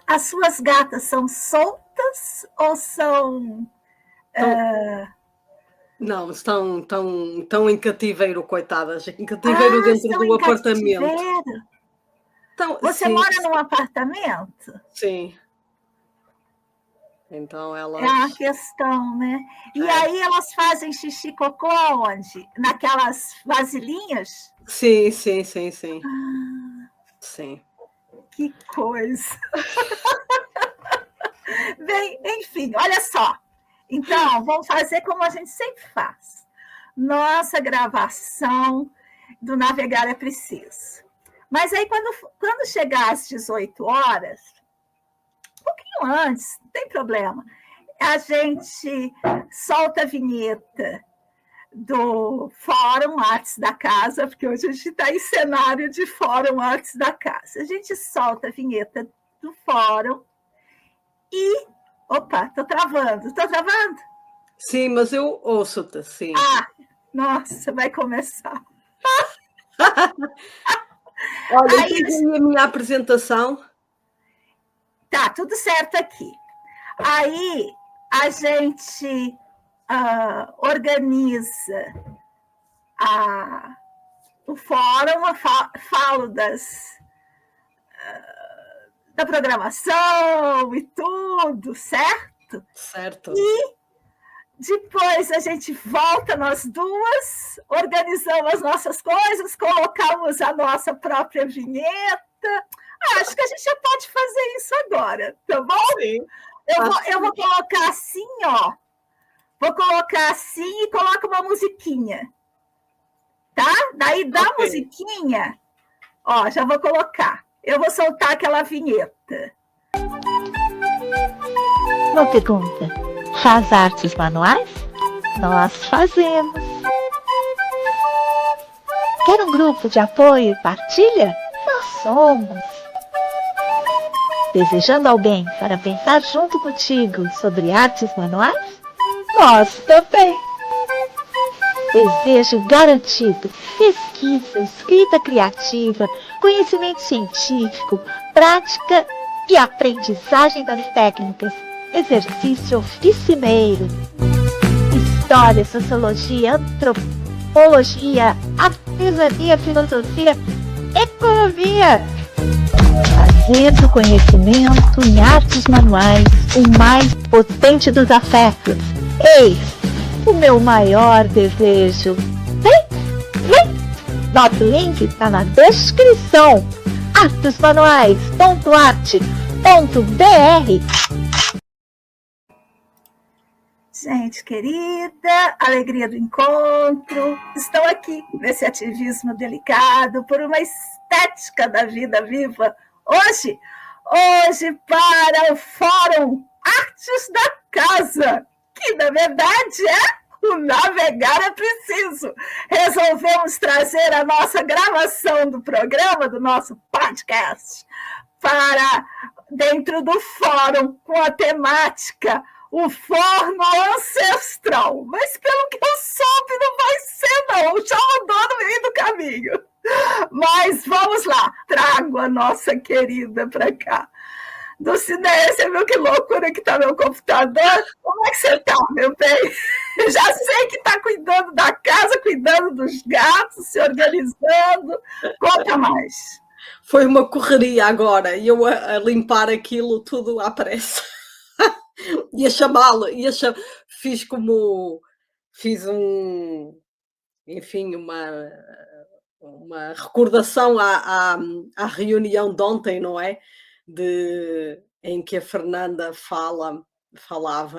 As suas gatas são soltas ou são... Não, estão em cativeiro, coitadas. Em cativeiro dentro do apartamento. Cativeiro. Então, você mora num apartamento? Sim. Então elas... É a questão, né? E aí elas fazem xixi cocô onde? Naquelas vasilhinhas? Sim. Sim. Que coisa! Bem, enfim, olha só. Então, vamos fazer como a gente sempre faz. Nossa gravação do Navegar é Preciso. Mas aí, quando chegar às 18 horas, um pouquinho antes, não tem problema, a gente solta a vinheta do Fórum Artes da Casa, porque hoje a gente está em cenário de Fórum Artes da Casa. A gente solta a vinheta do Fórum e... Opa, estou travando. Estou travando? Sim, mas eu ouço-te, sim. Nossa, vai começar. Olha, aí a minha apresentação. Tá, tudo certo aqui. Aí a gente organiza o fórum, falo da programação e tudo, certo? Certo. E depois a gente volta nós duas, organizamos as nossas coisas, colocamos a nossa própria vinheta. Acho que a gente já pode fazer isso agora, tá bom? Sim. Eu vou colocar assim, ó. Vou colocar assim e coloco uma musiquinha. Tá? Daí da musiquinha, ó, já vou colocar. Eu vou soltar aquela vinheta. Uma pergunta. Faz artes manuais? Nós fazemos. Quer um grupo de apoio e partilha? Nós somos. Desejando alguém para pensar junto contigo sobre artes manuais? Nós também. Desejo garantido, pesquisa, escrita criativa, conhecimento científico, prática e aprendizagem das técnicas, exercício oficimeiro, história, sociologia, antropologia, artesania, filosofia, economia. Fazendo conhecimento em artes manuais o mais potente dos afetos. Eis o meu maior desejo. Vem! Nosso link está na descrição. artesmanuais.arte.br. Gente querida, alegria do encontro. Estou aqui nesse ativismo delicado por uma estética da vida viva. Hoje para o Fórum Artes da Casa, que na verdade é o Navegar é Preciso. Resolvemos trazer a nossa gravação do programa, do nosso podcast, para dentro do fórum, com a temática o forno ancestral. Mas pelo que eu soube, não vai ser, não. Já andou no meio do caminho. Mas vamos lá, trago a nossa querida para cá. Dulcinea, você viu que loucura que está meu computador? Como é que você está, meu bem? Eu já sei que está cuidando da casa, cuidando dos gatos, se organizando. Conta mais. Foi uma correria agora, e eu a limpar aquilo tudo à pressa. Ia chamá-lo, fiz enfim, uma recordação à reunião de ontem, não é? Em que a Fernanda falava,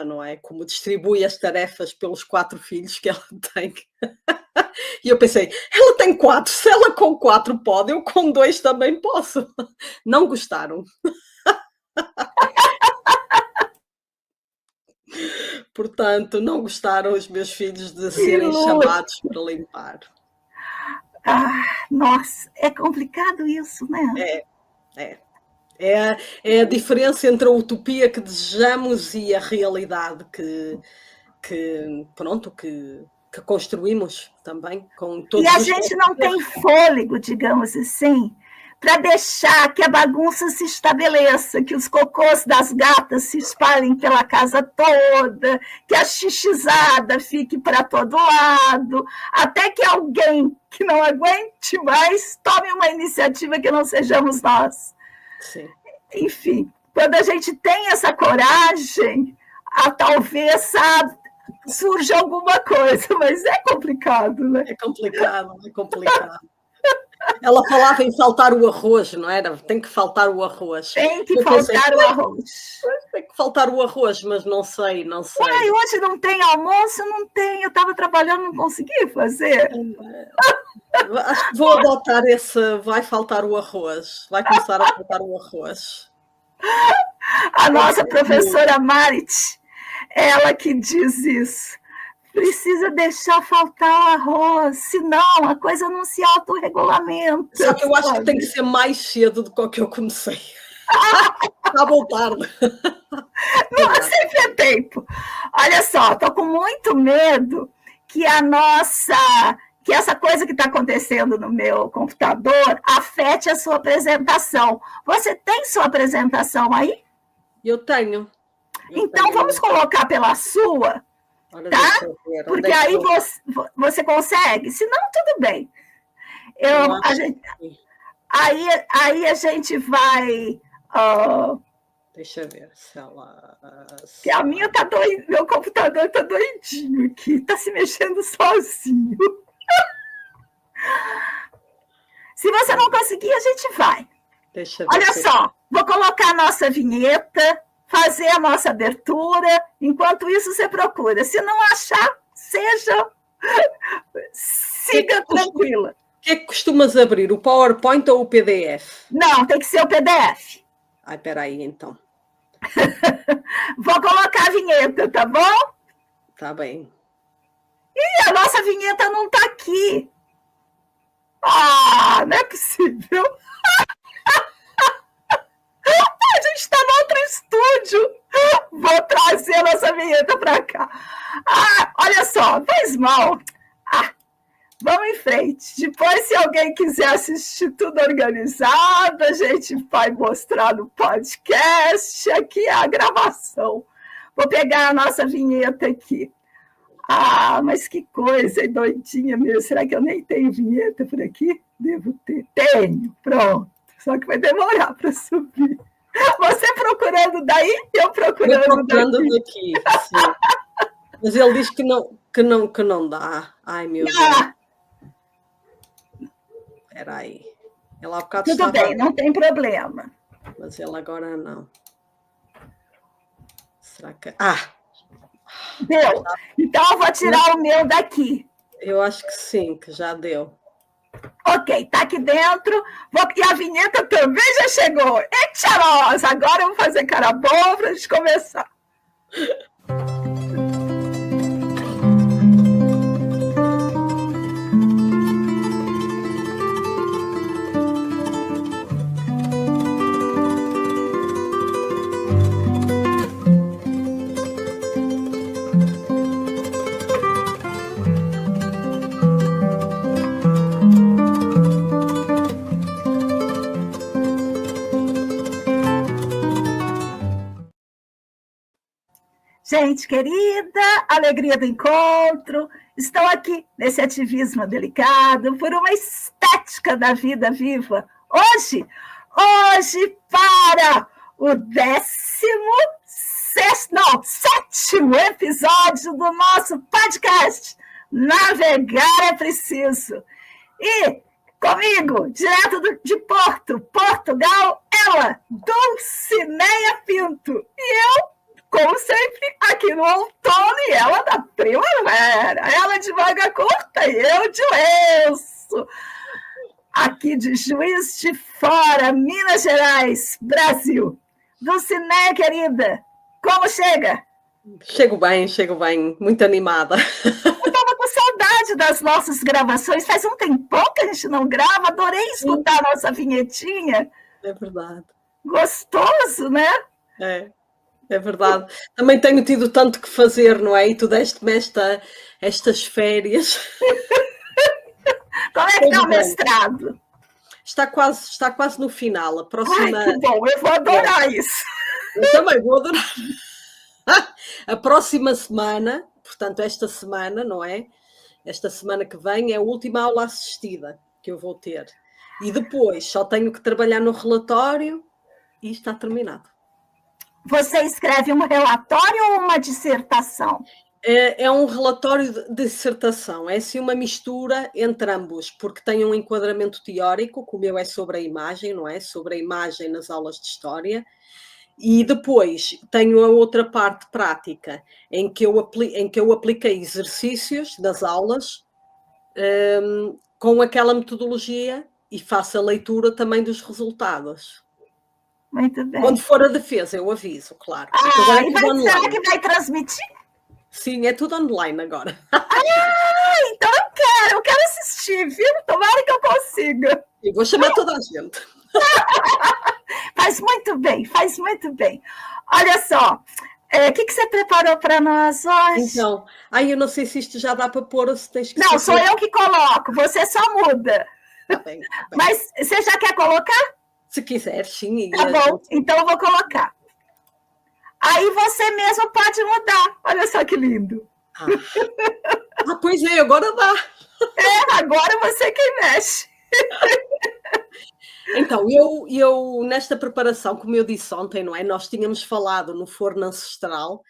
não é? Como distribui as tarefas pelos 4 filhos que ela tem. E eu pensei, ela tem 4, se ela com 4 pode, eu com 2 também posso. Não gostaram. Portanto, não gostaram os meus filhos de serem chamados para limpar. Nossa, é complicado isso, né? É a diferença entre a utopia que desejamos e a realidade que construímos também com todos. E a gente não tem fôlego, digamos assim, para deixar que a bagunça se estabeleça, que os cocôs das gatas se espalhem pela casa toda, que a xixizada fique para todo lado, até que alguém que não aguente mais tome uma iniciativa que não sejamos nós. Sim. Enfim, quando a gente tem essa coragem, talvez surja alguma coisa, mas é complicado, né? É complicado. Ela falava em faltar o arroz, não era? Tem que faltar o arroz. Tem que faltar o arroz. Tem que faltar o arroz, mas não sei. Uai, hoje não tem almoço? Não tem. Eu estava trabalhando, não consegui fazer. Acho que vou adotar esse vai faltar o arroz. Vai começar a faltar o arroz. A nossa professora Marit, ela que diz isso. Precisa deixar faltar o arroz, senão a coisa não se autorregulamenta. Só que eu acho que tem que ser mais cedo do que o que eu comecei. Está bom tarde. Não, sempre é tempo. Olha só, estou com muito medo que que essa coisa que está acontecendo no meu computador afete a sua apresentação. Você tem sua apresentação aí? Eu tenho. Então, vamos colocar pela sua, tá? Porque aí você consegue. Se não, tudo bem. Aí a gente vai... Deixa eu ver se ela... Que a minha tá doido, meu computador tá doidinho aqui, tá se mexendo sozinho. Se você não conseguir, a gente vai. Olha só, vou colocar a nossa vinheta, fazer a nossa abertura. Enquanto isso, você procura. Se não achar, siga tranquila. O que é que costumas abrir? O PowerPoint ou o PDF? Não, tem que ser o PDF. Ai, peraí, então. Vou colocar a vinheta, tá bom? Tá bem. Ih, a nossa vinheta não tá aqui. Não é possível. A gente está no outro estúdio. Vou trazer a nossa vinheta para cá. Olha só, faz mal. Vamos em frente. Depois, se alguém quiser assistir tudo organizado, a gente vai mostrar no podcast. Aqui é a gravação. Vou pegar a nossa vinheta aqui. Mas que coisa, doidinha mesmo. Será que eu nem tenho vinheta por aqui? Devo ter. Tenho, pronto. Só que vai demorar para subir. Você procurando daí, eu procurando daqui. Sim. Mas ele diz que não dá. Ai, meu Deus. Espera aí. Ela há bocado Tudo bem, não tem problema. Mas ele agora não. Será que... Deu. Então, eu vou tirar o meu daqui. Eu acho que sim, que já deu. Ok, tá aqui dentro. E a vinheta também já chegou. Eita, nós! Agora eu vou fazer cara boa para a gente começar. Gente querida, alegria do encontro, estou aqui nesse ativismo delicado por uma estética da vida viva. Hoje para o 7º episódio do nosso podcast, Navegar é Preciso. E comigo, direto de Portugal, ela, Dulcineia Pinto. E eu, como sempre, aqui no outono, e ela da primavera. Ela de manga curta e eu de lenço. Aqui de Juiz de Fora, Minas Gerais, Brasil. Dulcineia, querida, como chega? Chego bem, muito animada. Eu estava com saudade das nossas gravações. Faz um tempão que a gente não grava. Adorei escutar a nossa vinhetinha. É verdade. Gostoso, né? É verdade. Também tenho tido tanto que fazer, não é? E tu deste-me estas férias. Como é que está o mestrado? está quase no final. A Ai, próxima. que bom, eu vou adorar isso. Eu também vou adorar. A próxima semana, portanto, esta semana, não é? Esta semana que vem é a última aula assistida que eu vou ter. E depois só tenho que trabalhar no relatório e está terminado. Você escreve um relatório ou uma dissertação? É um relatório de dissertação, é assim uma mistura entre ambos, porque tem um enquadramento teórico, como eu é sobre a imagem, não é? Sobre a imagem nas aulas de história, e depois tenho a outra parte prática, em que eu apliquei exercícios das aulas com aquela metodologia e faço a leitura também dos resultados. Muito bem. Quando for a defesa, eu aviso, claro. Agora é tudo será online. que vai transmitir? Sim, é tudo online agora. Então eu quero assistir, viu? Tomara que eu consiga. E vou chamar toda a gente. Faz muito bem, faz muito bem. Olha só, o que você preparou para nós hoje? Então, eu não sei se isto já dá para pôr ou se tens que... Não, sou eu que coloco, você só muda. Tá bem, tá bem. Mas você já quer colocar? Se quiser, sim. Tá bom, então eu vou colocar. Aí você mesmo pode mudar. Olha só que lindo. Pois é, agora dá. Agora você que mexe. Então, eu nesta preparação, como eu disse ontem, não é? Nós tínhamos falado no forno ancestral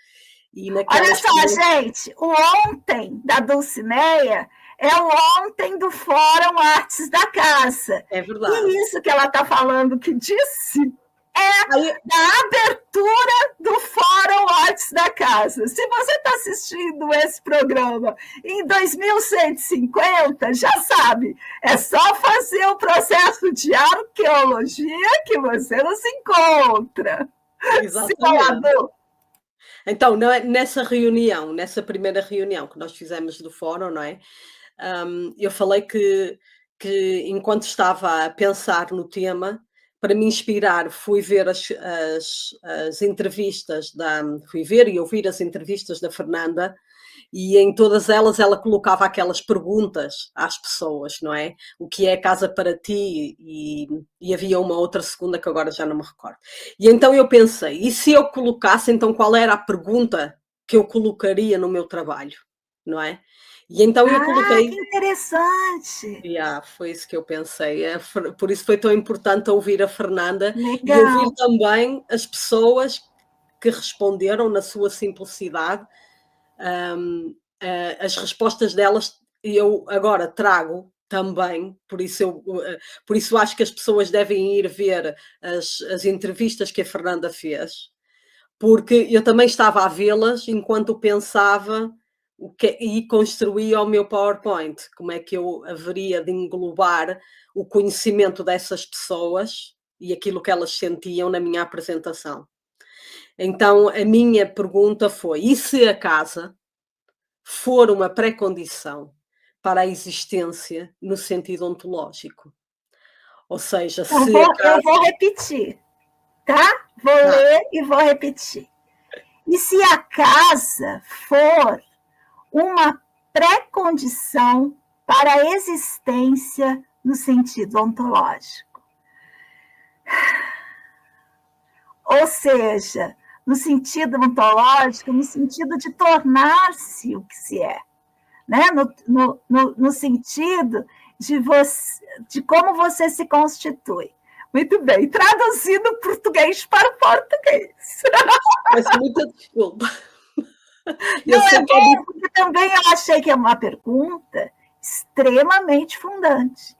e naquelas... Olha só, gente, o ontem da Dulcineia é o ontem do Fórum Artes da Casa. É verdade. E isso que ela está falando, que disse, é da abertura do Fórum Artes da Casa. Se você está assistindo esse programa em 2150, já sabe, é só fazer o processo de arqueologia que você não se encontra. Exatamente. Então, nessa reunião, nessa primeira reunião que nós fizemos do fórum, não é? Eu falei que enquanto estava a pensar no tema, para me inspirar, fui ver as entrevistas fui ver e ouvir as entrevistas da Fernanda, e em todas elas ela colocava aquelas perguntas às pessoas, não é? O que é a casa para ti? E havia uma outra segunda que agora já não me recordo. E então eu pensei, e se eu colocasse, então qual era a pergunta que eu colocaria no meu trabalho, não é? E então eu coloquei... que interessante! Foi isso que eu pensei. Por isso foi tão importante ouvir a Fernanda. Legal. E ouvir também as pessoas que responderam na sua simplicidade. As respostas delas eu agora trago também, por isso acho que as pessoas devem ir ver as entrevistas que a Fernanda fez, porque eu também estava a vê-las enquanto pensava e construía o meu PowerPoint, como é que eu haveria de englobar o conhecimento dessas pessoas e aquilo que elas sentiam na minha apresentação. Então a minha pergunta foi, e se a casa for uma pré-condição para a existência no sentido ontológico? Ou seja, eu vou repetir, tá? Vou ler e vou repetir. E se a casa for uma pré-condição para a existência no sentido ontológico? Ou seja, no sentido ontológico, no sentido de tornar-se o que se é, né? No sentido de como você se constitui. Muito bem, traduzindo português para português. Peço muita desculpa. Não é bom, porque também eu achei que é uma pergunta extremamente fundante.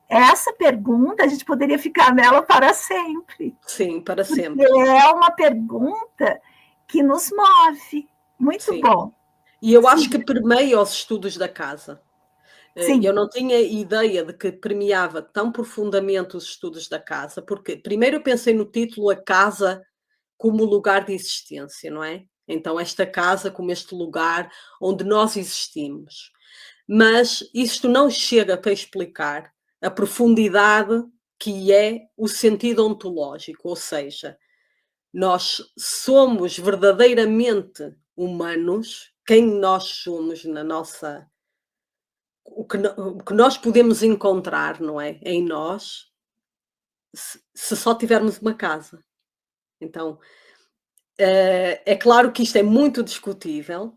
Essa pergunta, a gente poderia ficar nela para sempre. Sim, para sempre. É uma pergunta que nos move. Muito bom. E eu acho que permeia os estudos da casa. Sim. Eu não tinha ideia de que permeava tão profundamente os estudos da casa, porque primeiro eu pensei no título A Casa como lugar de existência, não é? Então esta casa como este lugar onde nós existimos. Mas isto não chega para explicar a profundidade que é o sentido ontológico, ou seja, nós somos verdadeiramente humanos, quem nós somos na nossa o que nós podemos encontrar, não é, em nós, se só tivermos uma casa. Então, é claro que isto é muito discutível,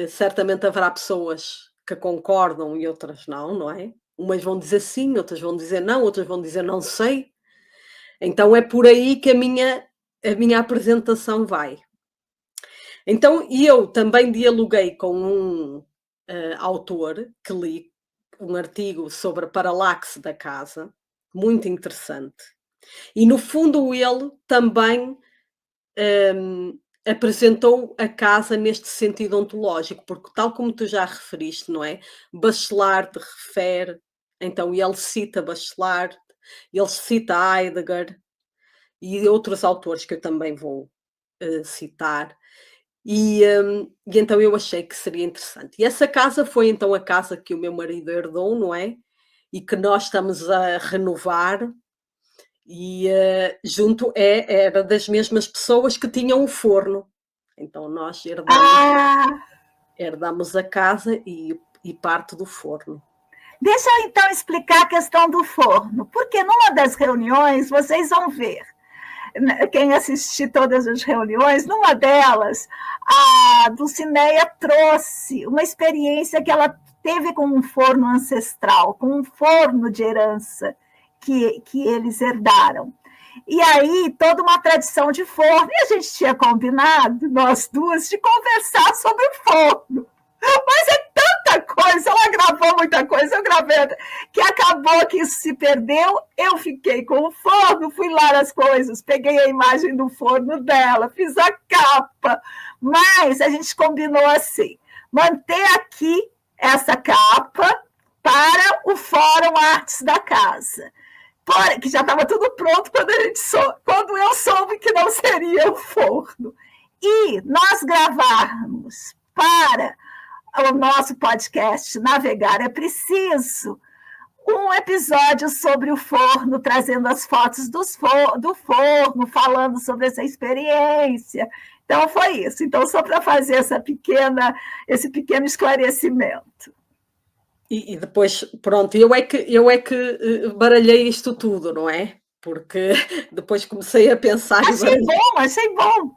certamente haverá pessoas que concordam e outras não é? Umas vão dizer sim, outras vão dizer não, outras vão dizer não sei. Então é por aí que a minha apresentação vai. Então eu também dialoguei com um autor que li um artigo sobre a paralaxe da casa, muito interessante. E no fundo ele também apresentou a casa neste sentido ontológico, porque tal como tu já referiste, não é? Bachelard refere, então ele cita Bachelard, ele cita Heidegger e outros autores que eu também vou citar. E então eu achei que seria interessante. E essa casa foi então a casa que o meu marido herdou, não é? E que nós estamos a renovar. E era das mesmas pessoas que tinham o forno. Então nós herdamos a casa e parte do forno. Deixa eu então explicar a questão do forno, porque numa das reuniões, vocês vão ver, quem assistir todas as reuniões, numa delas, a Dulcineia trouxe uma experiência que ela teve com um forno ancestral, com um forno de herança que eles herdaram. E aí, toda uma tradição de forno. E a gente tinha combinado, nós duas, de conversar sobre o forno. Mas é tanta coisa, ela gravou muita coisa, eu gravei, que acabou que isso se perdeu. Eu fiquei com o forno, fui lá nas coisas, peguei a imagem do forno dela, fiz a capa. Mas a gente combinou assim: manter aqui essa capa para o Fórum Artes da Casa. Que já estava tudo pronto quando eu soube que não seria o forno. E nós gravarmos para o nosso podcast Navegar é Preciso um episódio sobre o forno, trazendo as fotos do forno, falando sobre essa experiência. Então foi isso. Então, só para fazer esse pequeno esclarecimento. E depois, pronto, eu é que baralhei isto tudo, não é? Porque depois comecei a pensar Achei bom.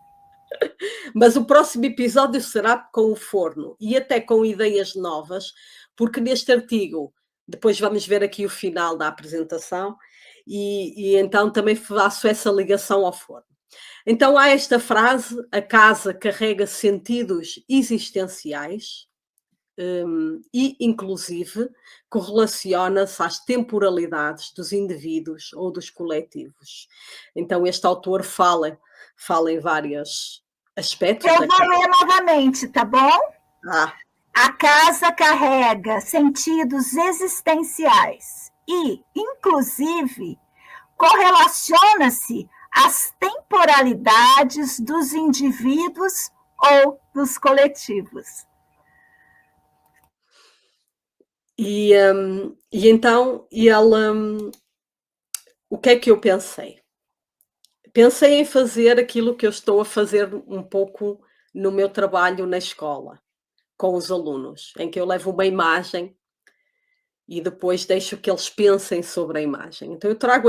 Mas o próximo episódio será com o forno e até com ideias novas, porque neste artigo, depois vamos ver aqui o final da apresentação, e então também faço essa ligação ao forno. Então há esta frase: a casa carrega sentidos existenciais, e, inclusive, correlaciona-se às temporalidades dos indivíduos ou dos coletivos. Então este autor fala em vários aspectos. Eu vou ler novamente, tá bom? A casa carrega sentidos existenciais e, inclusive, correlaciona-se às temporalidades dos indivíduos ou dos coletivos. E então ele, o que é que eu pensei? Pensei em fazer aquilo que eu estou a fazer um pouco no meu trabalho na escola, com os alunos, em que eu levo uma imagem e depois deixo que eles pensem sobre a imagem. Então eu trago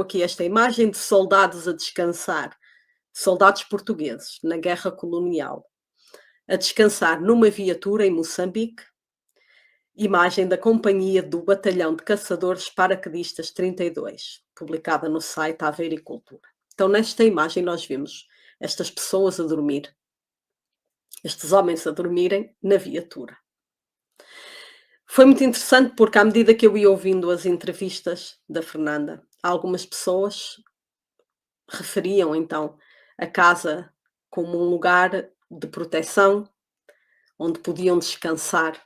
aqui esta imagem de soldados a descansar, soldados portugueses na guerra colonial, a descansar numa viatura em Moçambique. Imagem da Companhia do Batalhão de Caçadores Paraquedistas 32, publicada no site Aveiricultura. Então, nesta imagem, nós vimos estas pessoas a dormir, estes homens a dormirem na viatura. Foi muito interessante porque, à medida que eu ia ouvindo as entrevistas da Fernanda, algumas pessoas referiam, então, a casa como um lugar de proteção, onde podiam descansar.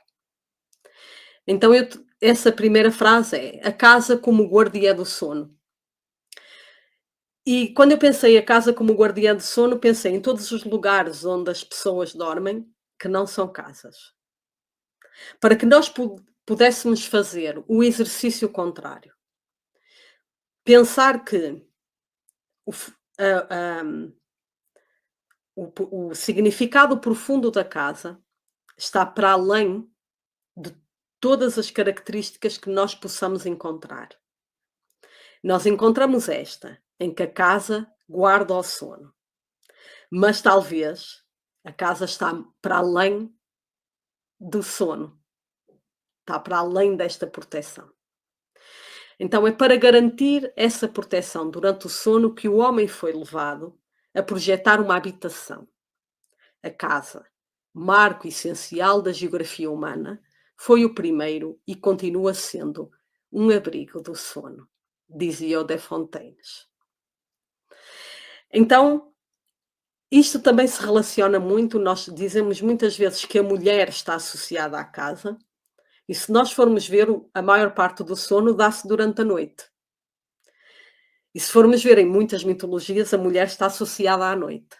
Então, essa primeira frase é: a casa como guardiã do sono. E quando eu pensei a casa como guardiã do sono, pensei em todos os lugares onde as pessoas dormem que não são casas. Para que nós pudéssemos fazer o exercício contrário. Pensar que o significado profundo da casa está para além todas as características que nós possamos encontrar. Nós encontramos esta, em que a casa guarda o sono. Mas talvez a casa está para além do sono, está para além desta proteção. Então é para garantir essa proteção durante o sono que o homem foi levado a projetar uma habitação. A casa, marco essencial da geografia humana, foi o primeiro e continua sendo um abrigo do sono, dizia o Desfontaines. Então, isto também se relaciona muito, nós dizemos muitas vezes que a mulher está associada à casa, e se nós formos ver, a maior parte do sono dá-se durante a noite. E se formos ver em muitas mitologias, a mulher está associada à noite.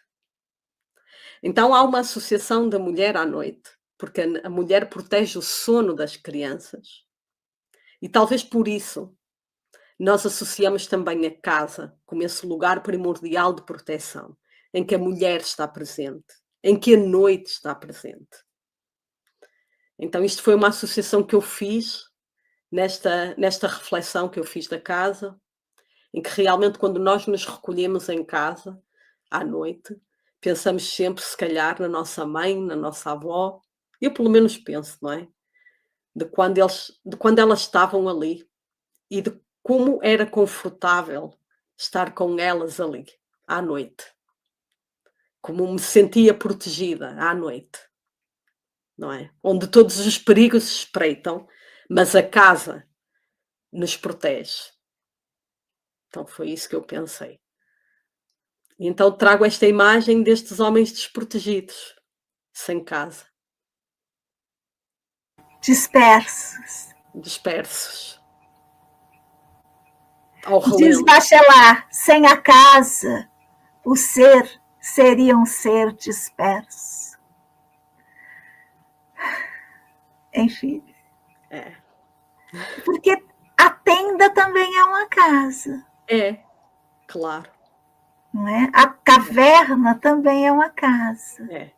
Então há uma associação da mulher à noite, porque a mulher protege o sono das crianças. E talvez por isso nós associamos também a casa como esse lugar primordial de proteção, em que a mulher está presente, em que a noite está presente. Então isto foi uma associação que eu fiz nesta reflexão que eu fiz da casa, em que realmente quando nós nos recolhemos em casa, à noite, pensamos sempre, se calhar, na nossa mãe, na nossa avó. Eu pelo menos penso, não é? De quando elas estavam ali e de como era confortável estar com elas ali, à noite. Como me sentia protegida à noite, não é? Onde todos os perigos se espreitam, mas a casa nos protege. Então foi isso que eu pensei. E então trago esta imagem destes homens desprotegidos, sem casa. Dispersos. Ao relento. Diz Bachelard, sem a casa, o ser seria um ser disperso. Enfim. É. Porque a tenda também é uma casa. É, claro. Não é? A caverna também é uma casa. É.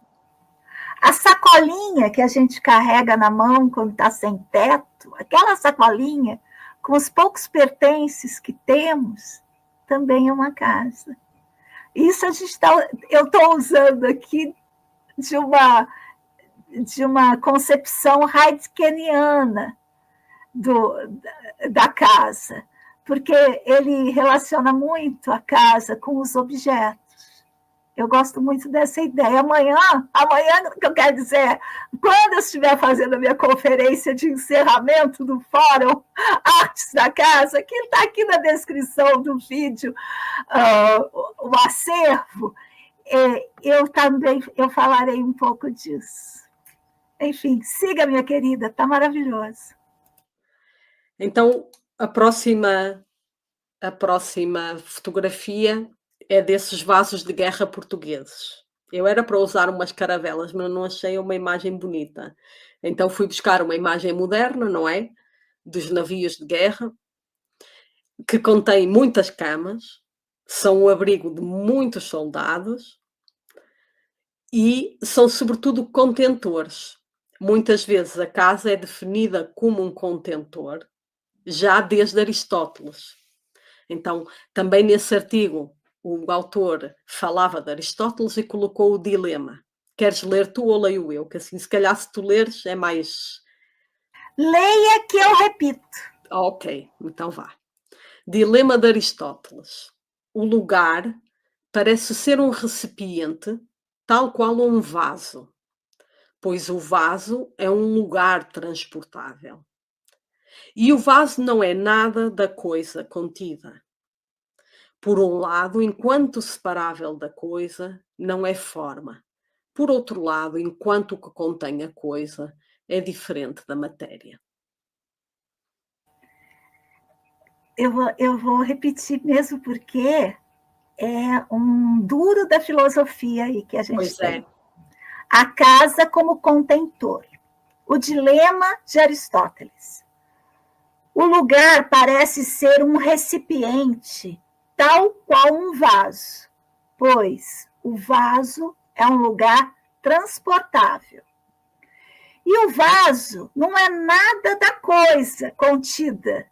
A sacolinha que a gente carrega na mão quando está sem teto, aquela sacolinha com os poucos pertences que temos, também é uma casa. Isso eu estou usando aqui de uma concepção heideggeriana da casa, porque ele relaciona muito a casa com os objetos. Eu gosto muito dessa ideia. Amanhã, que eu quero dizer, quando eu estiver fazendo a minha conferência de encerramento do Fórum Artes da Casa, que está aqui na descrição do vídeo, o acervo, eu falarei um pouco disso. Enfim, siga, minha querida, está maravilhoso. Então, a próxima fotografia é desses vasos de guerra portugueses. Eu era para usar umas caravelas, mas não achei uma imagem bonita. Então fui buscar uma imagem moderna, não é? Dos navios de guerra, que contém muitas camas, são o abrigo de muitos soldados e são sobretudo contentores. Muitas vezes a casa é definida como um contentor, já desde Aristóteles. Então, também nesse artigo, o autor falava de Aristóteles e colocou o dilema. Queres ler tu ou leio eu? Que assim, se calhar, se tu leres, é mais... Leia que eu repito. Ok, então vá. Dilema de Aristóteles. O lugar parece ser um recipiente, tal qual um vaso, pois o vaso é um lugar transportável. E o vaso não é nada da coisa contida. Por um lado, enquanto separável da coisa, não é forma. Por outro lado, enquanto o que contém a coisa é diferente da matéria. Eu vou repetir mesmo porque é um duro da filosofia aí que a gente tem. A casa como contentor. O dilema de Aristóteles. O lugar parece ser um recipiente, tal qual um vaso, pois o vaso é um lugar transportável. E o vaso não é nada da coisa contida.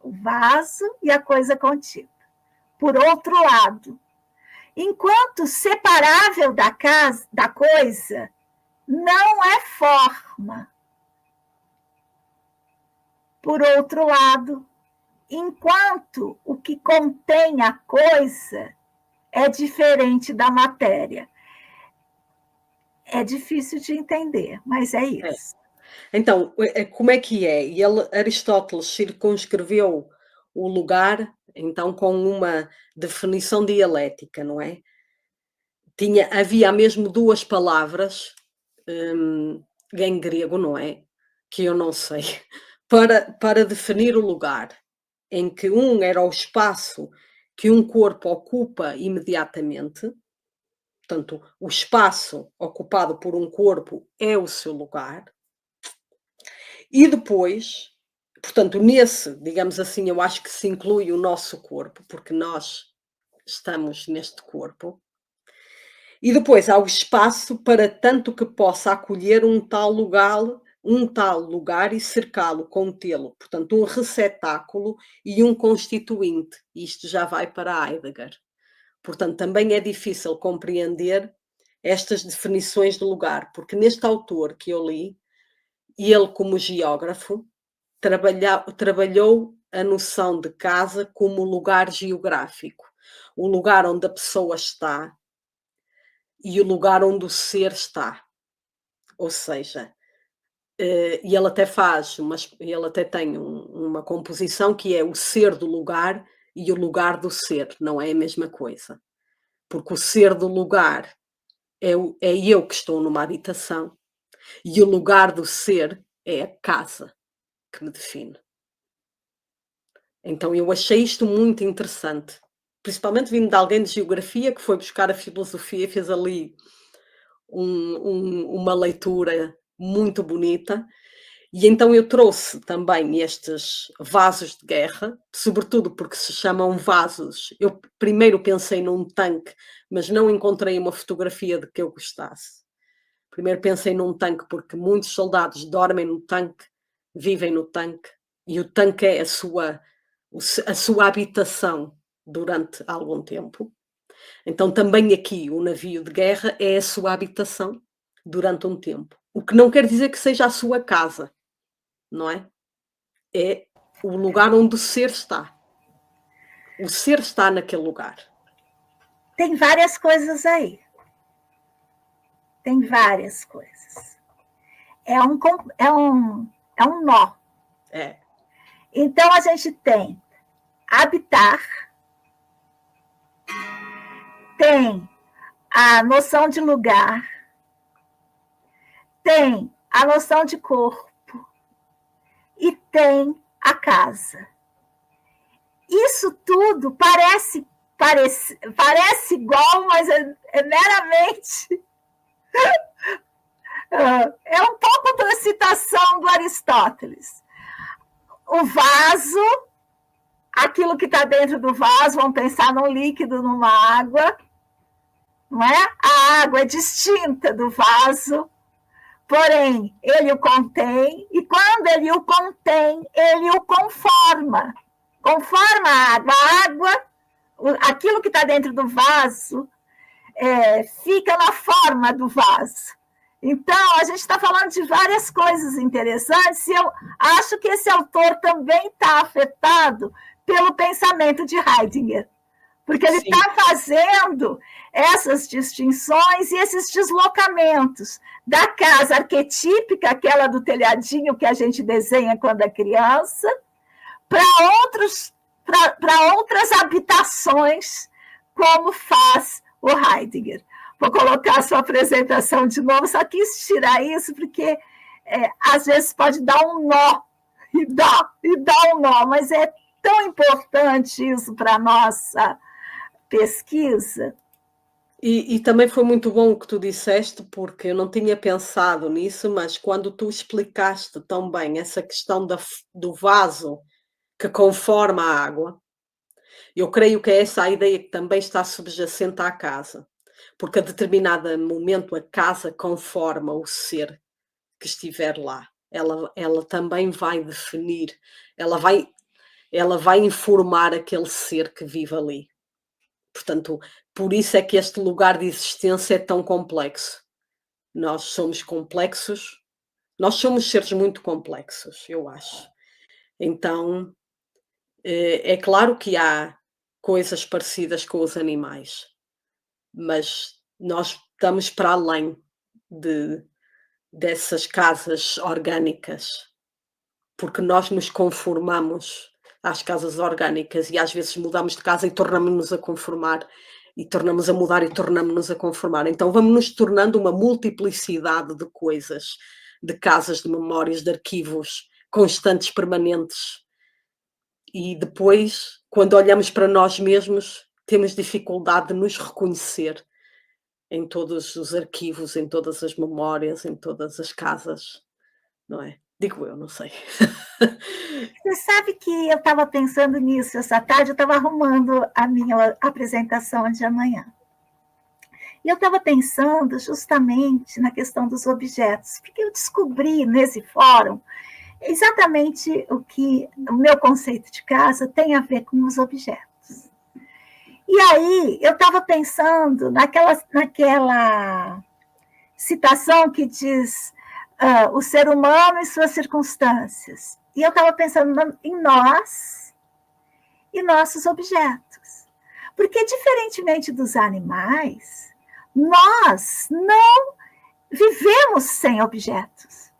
O vaso e a coisa contida. Por outro lado, enquanto separável da coisa, não é forma. Por outro lado, enquanto o que contém a coisa é diferente da matéria. É difícil de entender, mas é isso. Então, como é que é? E Aristóteles circunscreveu o lugar, então, com uma definição dialética, não é? Havia mesmo duas palavras, em grego, não é? Que eu não sei, para definir o lugar, em que um era o espaço que um corpo ocupa imediatamente, portanto, o espaço ocupado por um corpo é o seu lugar, e depois, portanto, digamos assim, eu acho que se inclui o nosso corpo, porque nós estamos neste corpo. E depois há o espaço para tanto que possa acolher um tal lugar e cercá-lo, contê-lo. Portanto, um receptáculo e um constituinte. Isto já vai para Heidegger. Portanto, também é difícil compreender estas definições de lugar, porque neste autor que eu li, ele, como geógrafo, trabalhou a noção de casa como lugar geográfico, o lugar onde a pessoa está e o lugar onde o ser está. Ou seja, e ele até tem uma composição que é o ser do lugar e o lugar do ser, não é a mesma coisa. Porque o ser do lugar é eu que estou numa habitação e o lugar do ser é a casa que me define. Então eu achei isto muito interessante, principalmente vindo de alguém de geografia que foi buscar a filosofia e fez ali uma leitura muito bonita. E então eu trouxe também estes vasos de guerra, sobretudo porque se chamam vasos. Eu primeiro pensei num tanque, mas não encontrei uma fotografia de que eu gostasse. Primeiro pensei num tanque porque muitos soldados dormem no tanque, vivem no tanque, e o tanque é a sua habitação durante algum tempo. Então também aqui o navio de guerra é a sua habitação durante um tempo. O que não quer dizer que seja a sua casa, não é? É o lugar onde o ser está. O ser está naquele lugar. Tem várias coisas aí. Tem várias coisas. É um nó. É. Então, a gente tem habitar, tem a noção de lugar, tem a noção de corpo e tem a casa. Isso tudo parece igual, mas é meramente... É um pouco da citação do Aristóteles. O vaso, aquilo que está dentro do vaso, vamos pensar num líquido, numa água, não é? A água é distinta do vaso, porém, ele o contém, e quando ele o contém, ele o conforma. Conforma a água, aquilo que está dentro do vaso, fica na forma do vaso. Então, a gente está falando de várias coisas interessantes, e eu acho que esse autor também está afetado pelo pensamento de Heidegger, porque ele está fazendo essas distinções e esses deslocamentos da casa arquetípica, aquela do telhadinho que a gente desenha quando é criança, para outras habitações, como faz o Heidegger. Vou colocar a sua apresentação de novo, só quis tirar isso, porque às vezes pode dar um nó, e dá um nó, mas é tão importante isso para a nossa pesquisa. E também foi muito bom o que tu disseste, porque eu não tinha pensado nisso, mas quando tu explicaste tão bem essa questão do vaso que conforma a água, eu creio que é essa a ideia que também está subjacente à casa. Porque a determinado momento a casa conforma o ser que estiver lá. Ela também vai definir, ela vai informar aquele ser que vive ali. Portanto, por isso é que este lugar de existência é tão complexo. Nós somos complexos, nós somos seres muito complexos, eu acho. Então, é claro que há coisas parecidas com os animais, mas nós estamos para além dessas casas orgânicas, porque nós nos conformamos às casas orgânicas e às vezes mudamos de casa e tornamos-nos a conformar, e tornamos a mudar e tornamos-nos a conformar. Então vamos nos tornando uma multiplicidade de coisas, de casas, de memórias, de arquivos constantes, permanentes. E depois, quando olhamos para nós mesmos, temos dificuldade de nos reconhecer em todos os arquivos, em todas as memórias, em todas as casas, não é? Digo eu, não sei. Você sabe que eu estava pensando nisso essa tarde, eu estava arrumando a minha apresentação de amanhã. E eu estava pensando justamente na questão dos objetos, porque eu descobri nesse fórum exatamente o meu conceito de casa tem a ver com os objetos. E aí eu estava pensando naquela citação que diz o ser humano e suas circunstâncias. E eu estava pensando em nós e nossos objetos. Porque, diferentemente dos animais, nós não vivemos sem objetos.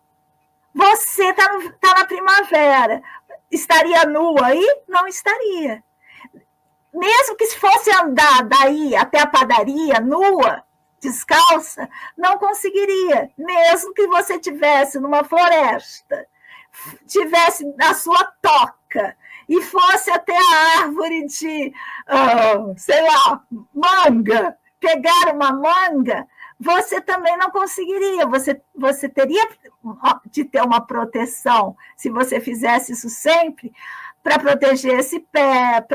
Você está na primavera. Estaria nua aí? Não estaria. Mesmo que se fosse andar daí até a padaria nua, descalça, não conseguiria. Mesmo que você estivesse numa floresta, tivesse na sua toca e fosse até a árvore de, sei lá, manga, pegar uma manga, você também não conseguiria. Você teria de ter uma proteção, se você fizesse isso sempre, para proteger esse pé,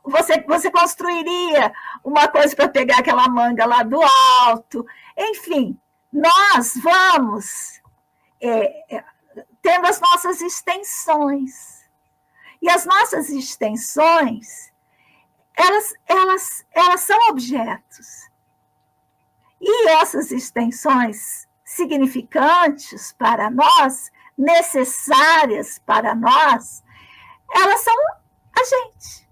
você construiria uma coisa para pegar aquela manga lá do alto. Enfim, nós vamos tendo as nossas extensões. E as nossas extensões, elas são objetos. E essas extensões significantes para nós, necessárias para nós, elas são a gente.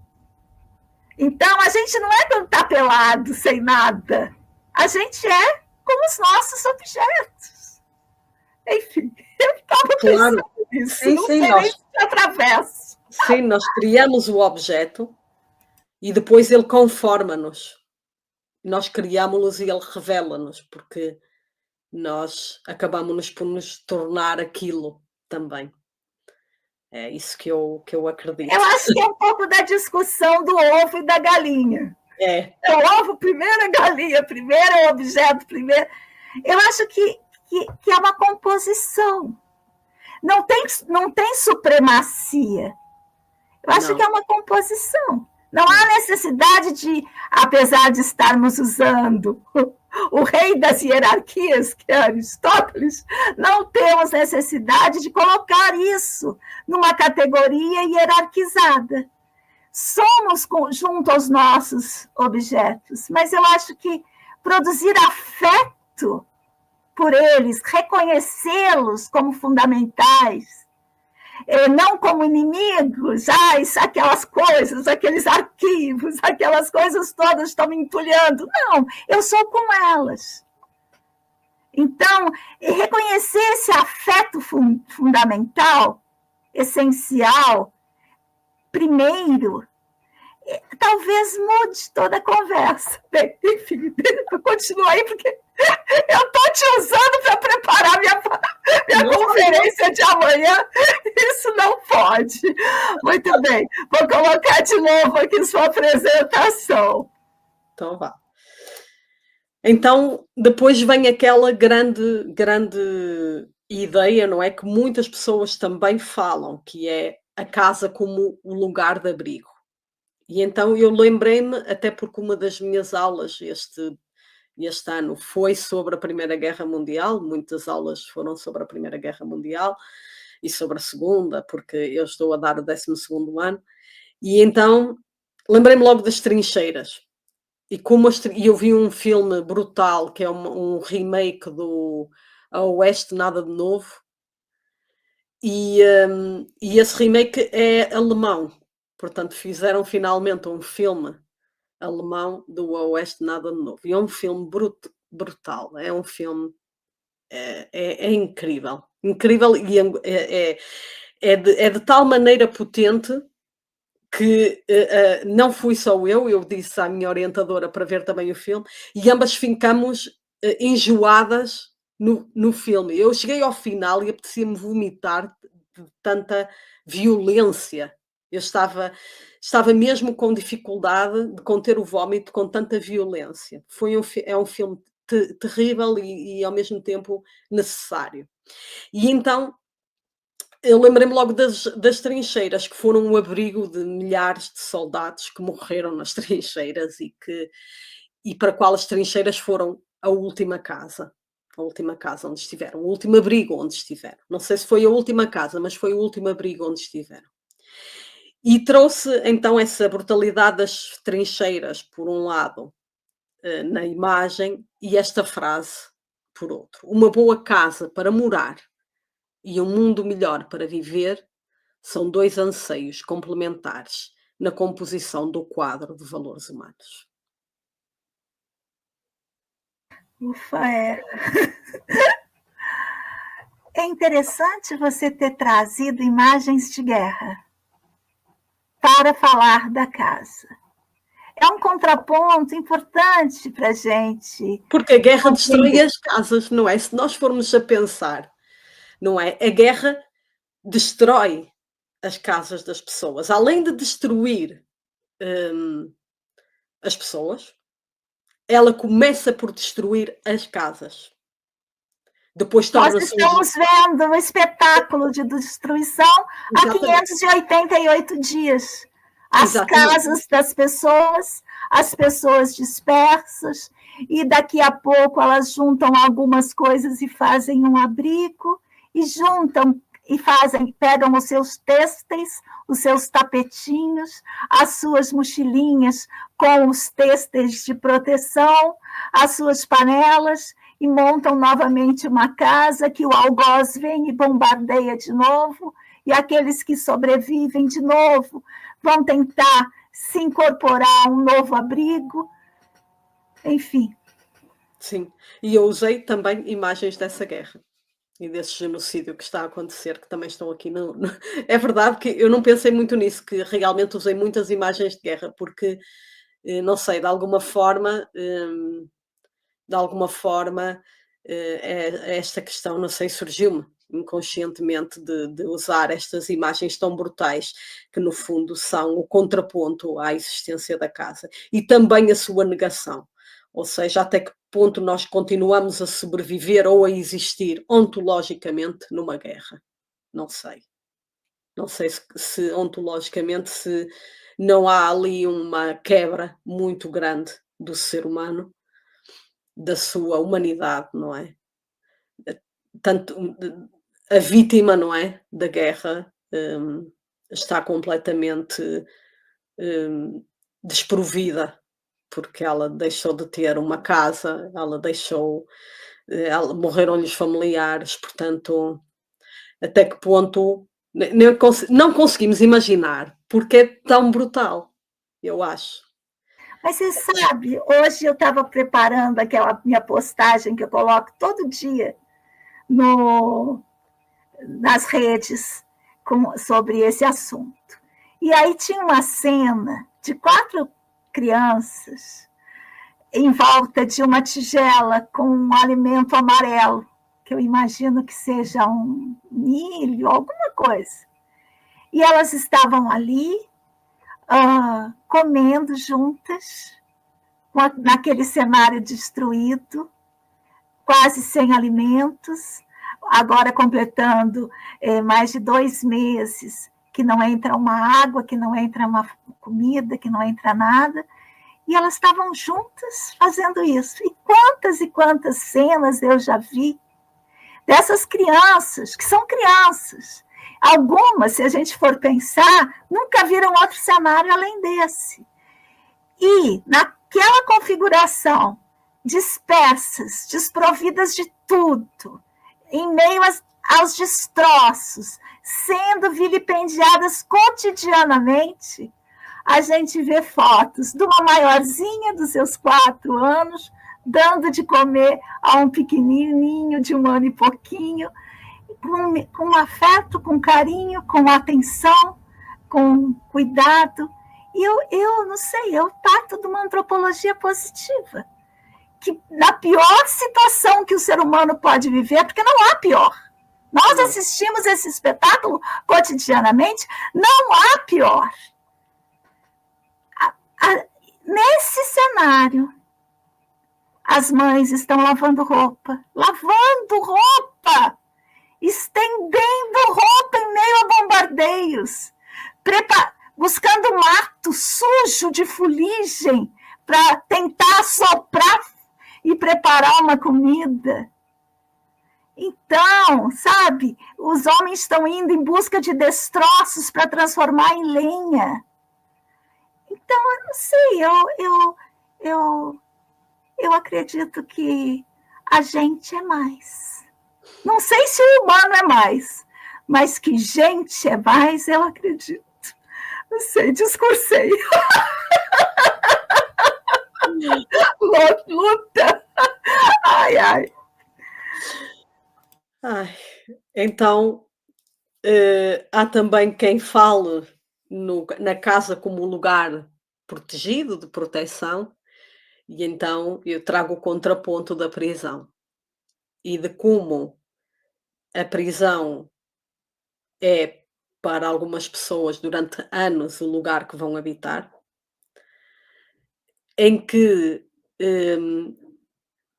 Então, a gente não é quando está pelado, sem nada. A gente é como os nossos objetos. Enfim, eu estava pensando nisso. Sim, não sei nem se atravesso. Sim, nós criamos o objeto e depois ele conforma-nos. Nós criámos-los e ele revela-nos, porque nós acabamos por nos tornar aquilo também. É isso que eu acredito. Eu acho que é um pouco da discussão do ovo e da galinha. É o ovo, primeiro a galinha, primeiro é o objeto, primeiro. Eu acho que é uma composição. Não tem supremacia. Eu acho que é uma composição. Não há necessidade de, apesar de estarmos usando o rei das hierarquias, que é Aristóteles, não temos necessidade de colocar isso numa categoria hierarquizada. Somos junto aos nossos objetos, mas eu acho que produzir afeto por eles, reconhecê-los como fundamentais, não como inimigos, aquelas coisas, aqueles arquivos, aquelas coisas todas estão me entulhando. Não, eu sou com elas. Então, reconhecer esse afeto fundamental, essencial, primeiro, talvez mude toda a conversa. Bem, enfim, continua aí, porque eu estou te usando para preparar minha conferência de amanhã. Isso não pode. Muito bem. Vou colocar de novo aqui sua apresentação. Então vá. Então, depois vem aquela grande ideia, não é? Que muitas pessoas também falam, que é a casa como o lugar de abrigo. E então eu lembrei-me, até porque uma das minhas aulas, e este ano foi sobre a Primeira Guerra Mundial, muitas aulas foram sobre a Primeira Guerra Mundial e sobre a Segunda, porque eu estou a dar o 12º ano, e então lembrei-me logo das trincheiras. E eu vi um filme brutal, que é um remake do A Oeste Nada de Novo, e esse remake é alemão, portanto fizeram finalmente um filme alemão do A Oeste Nada de Novo, e é um filme brutal, é um filme é incrível, incrível, e é de tal maneira potente que não fui só eu disse à minha orientadora para ver também o filme, e ambas ficamos enjoadas no filme. Eu cheguei ao final e apetecia-me vomitar de tanta violência. Eu estava mesmo com dificuldade de conter o vómito com tanta violência. É um filme terrível e ao mesmo tempo necessário. E então eu lembrei-me logo das trincheiras, que foram um abrigo de milhares de soldados que morreram nas trincheiras e para qual as trincheiras foram a última casa onde estiveram, o último abrigo onde estiveram. Não sei se foi a última casa, mas foi o último abrigo onde estiveram. E trouxe então essa brutalidade das trincheiras, por um lado, na imagem, e esta frase, por outro. Uma boa casa para morar e um mundo melhor para viver são dois anseios complementares na composição do quadro de valores humanos. Ufa, é interessante você ter trazido imagens de guerra para falar da casa. É um contraponto importante para a gente. Porque a guerra destrói as casas, não é? Se nós formos a pensar, não é? A guerra destrói as casas das pessoas. Além de destruir as pessoas, ela começa por destruir as casas. Depois nós estamos vendo um espetáculo de destruição há 588 dias. As casas das pessoas, as pessoas dispersas, e daqui a pouco elas juntam algumas coisas e fazem um abrigo, e juntam e pegam os seus têxteis, os seus tapetinhos, as suas mochilinhas com os têxteis de proteção, as suas panelas, e montam novamente uma casa que o algoz vem e bombardeia de novo, e aqueles que sobrevivem de novo vão tentar se incorporar a um novo abrigo, enfim. Sim, e eu usei também imagens dessa guerra e desse genocídio que está a acontecer, que também estão aqui É verdade que eu não pensei muito nisso, que realmente usei muitas imagens de guerra, porque, não sei, de alguma forma, esta questão, não sei, surgiu-me inconscientemente de usar estas imagens tão brutais, que no fundo são o contraponto à existência da casa, e também a sua negação. Ou seja, até que ponto nós continuamos a sobreviver ou a existir ontologicamente numa guerra. Não sei. Não sei se ontologicamente se não há ali uma quebra muito grande do ser humano, da sua humanidade, não é? Tanto a vítima, não é, da guerra está completamente desprovida, porque ela deixou de ter uma casa, morreram-lhe os familiares, portanto, até que ponto não conseguimos imaginar porque é tão brutal, eu acho. Mas você sabe, hoje eu estava preparando aquela minha postagem que eu coloco todo dia nas redes sobre esse assunto. E aí tinha uma cena de 4 crianças em volta de uma tigela com um alimento amarelo, que eu imagino que seja um milho, alguma coisa. E elas estavam ali comendo juntas, naquele cenário destruído, quase sem alimentos, agora completando mais de 2 meses, que não entra uma água, que não entra uma comida, que não entra nada, E elas estavam juntas fazendo isso. E quantas cenas eu já vi dessas crianças, que são crianças. Algumas, se a gente for pensar, nunca viram outro cenário além desse. E naquela configuração, dispersas, desprovidas de tudo, em meio aos destroços, sendo vilipendiadas cotidianamente, a gente vê fotos de uma maiorzinha dos seus 4 anos, dando de comer a um pequenininho de 1 ano e pouquinho, com afeto, com carinho, com atenção, com cuidado. E eu não sei, eu parto de uma antropologia positiva, que na pior situação que o ser humano pode viver, porque não há pior. Nós assistimos esse espetáculo cotidianamente, não há pior. Nesse cenário, as mães estão lavando roupa, estendendo roupa em meio a bombardeios, buscando mato sujo de fuligem para tentar soprar e preparar uma comida. Então, sabe, os homens estão indo em busca de destroços para transformar em lenha. Então, eu não sei, eu acredito que a gente é mais. Não sei se o humano é mais, mas que gente é mais, eu acredito. Não sei, discursei. Luta. Ai. Então, há também quem fale na casa como um lugar protegido, de proteção, e então eu trago o contraponto da prisão e de como a prisão é, para algumas pessoas, durante anos, o lugar que vão habitar, em que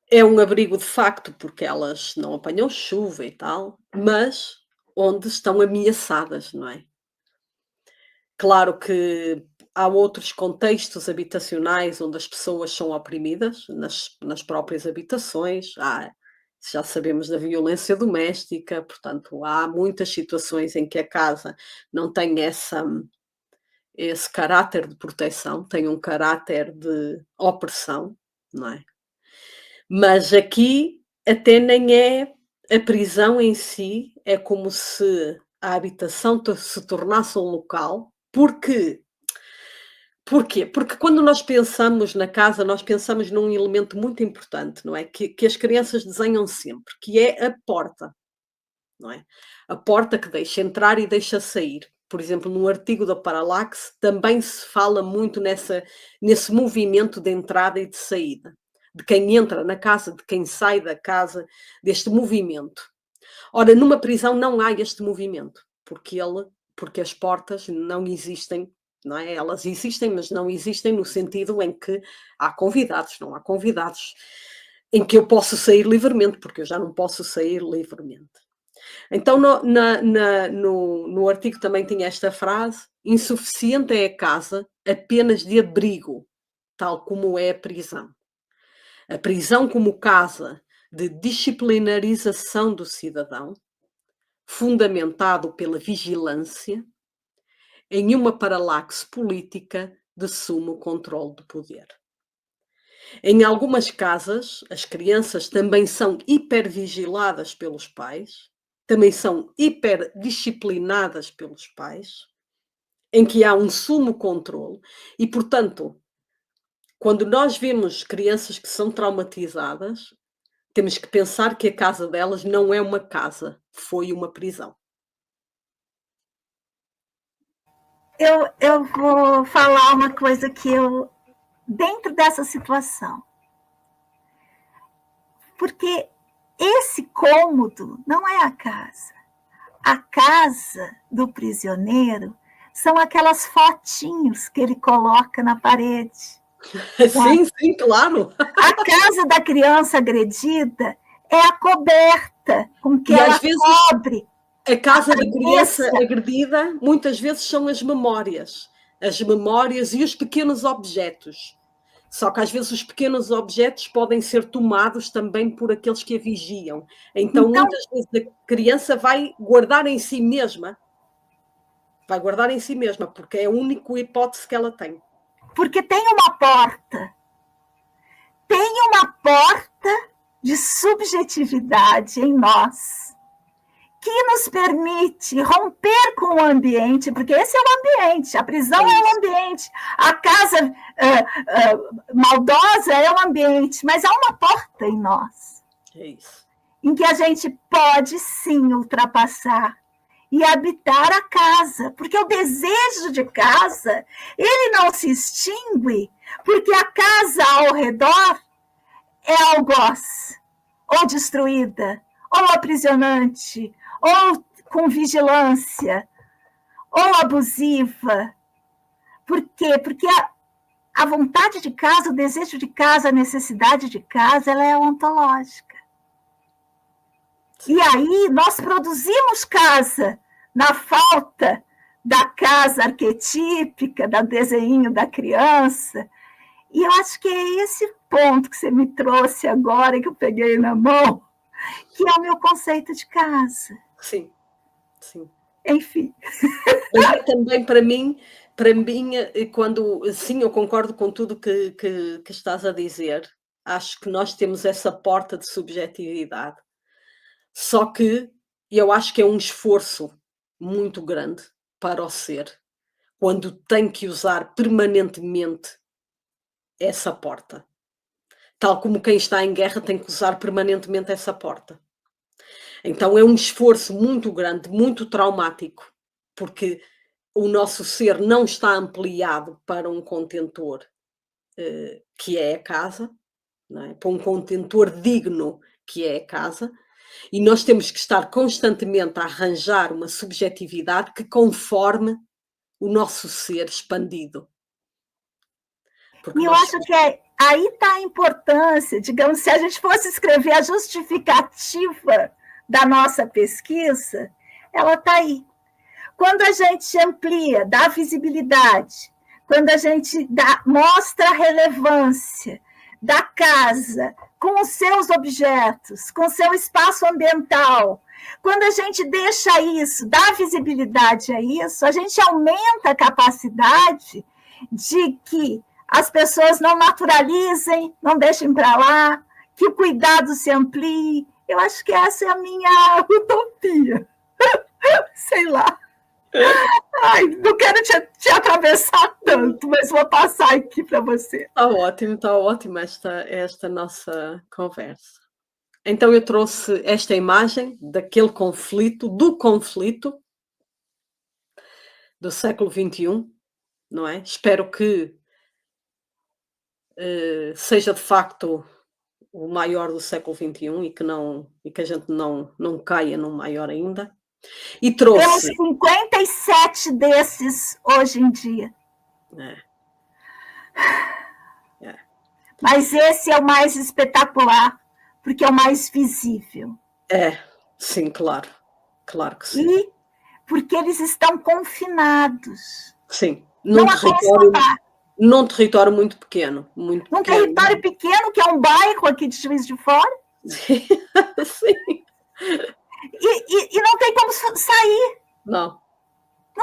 é um abrigo de facto, porque elas não apanham chuva e tal, mas onde estão ameaçadas, não é? Claro que há outros contextos habitacionais onde as pessoas são oprimidas, nas próprias habitações, já sabemos da violência doméstica, portanto, há muitas situações em que a casa não tem esse caráter de proteção, tem um caráter de opressão, não é? Mas aqui até nem é a prisão em si, é como se a habitação se tornasse um local. Porquê? Porque quando nós pensamos na casa, nós pensamos num elemento muito importante, não é? Que as crianças desenham sempre, que é a porta, não é? A porta que deixa entrar e deixa sair. Por exemplo, no artigo da Parallax também se fala muito nesse movimento de entrada e de saída, de quem entra na casa, de quem sai da casa, deste movimento. Ora, numa prisão não há este movimento, porque as portas não existem, não é? Elas existem, mas não existem no sentido em que há convidados, não há convidados, em que eu posso sair livremente, porque eu já não posso sair livremente. Então, no artigo também tinha esta frase: insuficiente é a casa apenas de abrigo, tal como é a prisão. A prisão como casa de disciplinarização do cidadão, fundamentado pela vigilância, em uma paralaxe política de sumo controle do poder. Em algumas casas, as crianças também são hipervigiladas pelos pais, também são hiperdisciplinadas pelos pais, em que há um sumo controle e, portanto, quando nós vemos crianças que são traumatizadas, temos que pensar que a casa delas não é uma casa, foi uma prisão. Eu vou falar uma coisa que dentro dessa situação, porque esse cômodo não é a casa. A casa do prisioneiro são aquelas fotinhos que ele coloca na parede. Sim, claro. A casa da criança agredida é a coberta com que ela cobre. A casa da criança agredida, muitas vezes, são as memórias e os pequenos objetos Só que às vezes os pequenos objetos podem ser tomados também por aqueles que a vigiam. Então muitas vezes a criança vai guardar em si mesma, porque é a única hipótese que ela tem. Porque tem uma porta de subjetividade em nós, que nos permite romper com o ambiente, porque esse é o ambiente, a prisão é o ambiente, a casa maldosa é o ambiente, mas há uma porta em nós, em que a gente pode sim ultrapassar e habitar a casa, porque o desejo de casa, ele não se extingue, porque a casa ao redor é algoz, ou destruída, ou aprisionante, ou com vigilância, ou abusiva. Por quê? Porque a vontade de casa, o desejo de casa, a necessidade de casa, ela é ontológica. E aí nós produzimos casa na falta da casa arquetípica, do desenho da criança. E eu acho que é esse ponto que você me trouxe agora, que eu peguei na mão, que é o meu conceito de casa. Sim. Enfim. Mas também para mim, quando sim, eu concordo com tudo que estás a dizer. Acho que nós temos essa porta de subjetividade. Só que eu acho que é um esforço muito grande para o ser, quando tem que usar permanentemente essa porta. Tal como quem está em guerra tem que usar permanentemente essa porta. Então é um esforço muito grande, muito traumático, porque o nosso ser não está ampliado para um contentor que é a casa, não é? Para um contentor digno que é a casa, e nós temos que estar constantemente a arranjar uma subjetividade que conforme o nosso ser expandido. E eu acho que aí está a importância, digamos, se a gente fosse escrever a justificativa da nossa pesquisa, ela está aí. Quando a gente amplia, dá visibilidade, quando a gente mostra a relevância da casa com os seus objetos, com o seu espaço ambiental, quando a gente deixa isso, dá visibilidade a isso, a gente aumenta a capacidade de que as pessoas não naturalizem, não deixem para lá, que o cuidado se amplie. Eu acho que essa é a minha utopia. Sei lá. Ai, não quero te atravessar tanto, mas vou passar aqui para você. Está ótimo esta nossa conversa. Então eu trouxe esta imagem daquele conflito, do século XXI, não é? Espero que seja de facto o maior do século XXI e que a gente não caia num maior ainda. E trouxe... Temos 57 desses hoje em dia. Mas esse é o mais espetacular, porque é o mais visível. Sim, claro. Claro que sim. E porque eles estão confinados. Sim, num território muito pequeno. Num território pequeno, que é um bairro aqui de Juiz de Fora. Sim. E não tem como sair. Não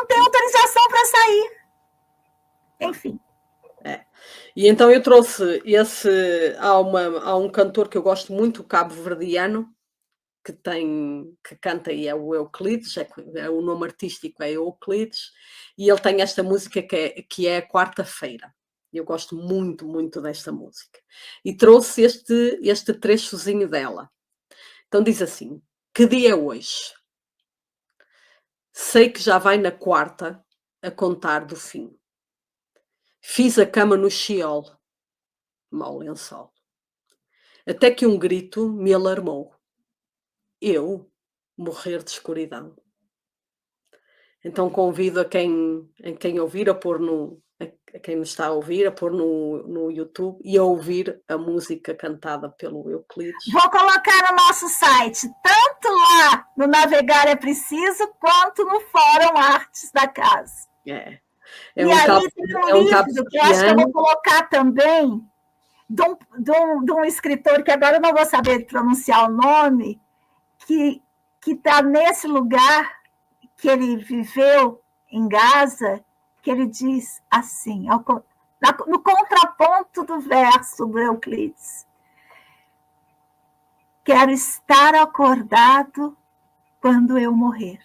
tem autorização para sair. Enfim. E então eu trouxe há um cantor que eu gosto muito, cabo-verdiano, que canta e é o Euclides, o nome artístico é Euclides, e ele tem esta música que é a Quarta-feira. Eu gosto muito, muito desta música. E trouxe este trechozinho dela. Então diz assim: que dia é hoje? Sei que já vai na quarta a contar do fim. Fiz a cama no Sheol, mau lençol. Até que um grito me alarmou. Eu morrer de escuridão. Então convido a quem ouvir a pôr a quem nos está a ouvir, a pôr no YouTube e a ouvir a música cantada pelo Euclides. Vou colocar no nosso site, tanto lá no Navegar é Preciso, quanto no Fórum Artes da Casa. É e aí tem um livro que eu acho que eu vou colocar também, de um escritor, que agora eu não vou saber pronunciar o nome, que está nesse lugar que ele viveu em Gaza, que ele diz assim, no contraponto do verso do Euclides: quero estar acordado quando eu morrer.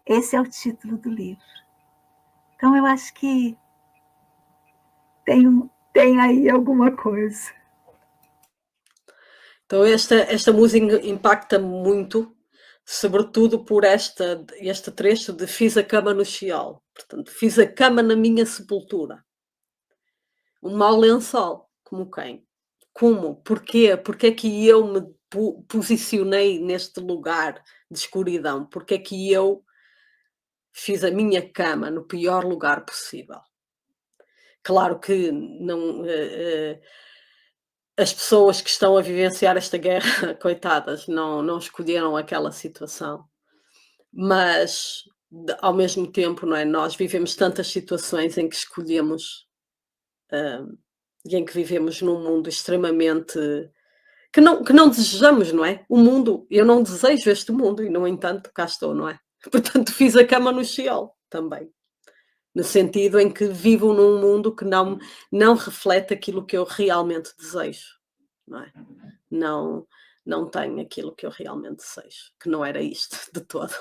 Esse é o título do livro. Então, eu acho que tem aí alguma coisa. Então, esta música impacta-me muito, sobretudo por este trecho de fiz a cama no Sheol. Portanto, fiz a cama na minha sepultura. Um mau lençol, como quem? Como? Porquê? Porquê é que eu me posicionei neste lugar de escuridão? Porquê é que eu fiz a minha cama no pior lugar possível? Claro que não... as pessoas que estão a vivenciar esta guerra, coitadas, não escolheram aquela situação. Mas, ao mesmo tempo, não é? Nós vivemos tantas situações em que escolhemos e em que vivemos num mundo extremamente... que não desejamos, não é? O mundo, eu não desejo este mundo e, no entanto, cá estou, não é? Portanto, fiz a cama no Sheol também. No sentido em que vivo num mundo que não reflete aquilo que eu realmente desejo, não é? Não tenho aquilo que eu realmente desejo, que não era isto de todo.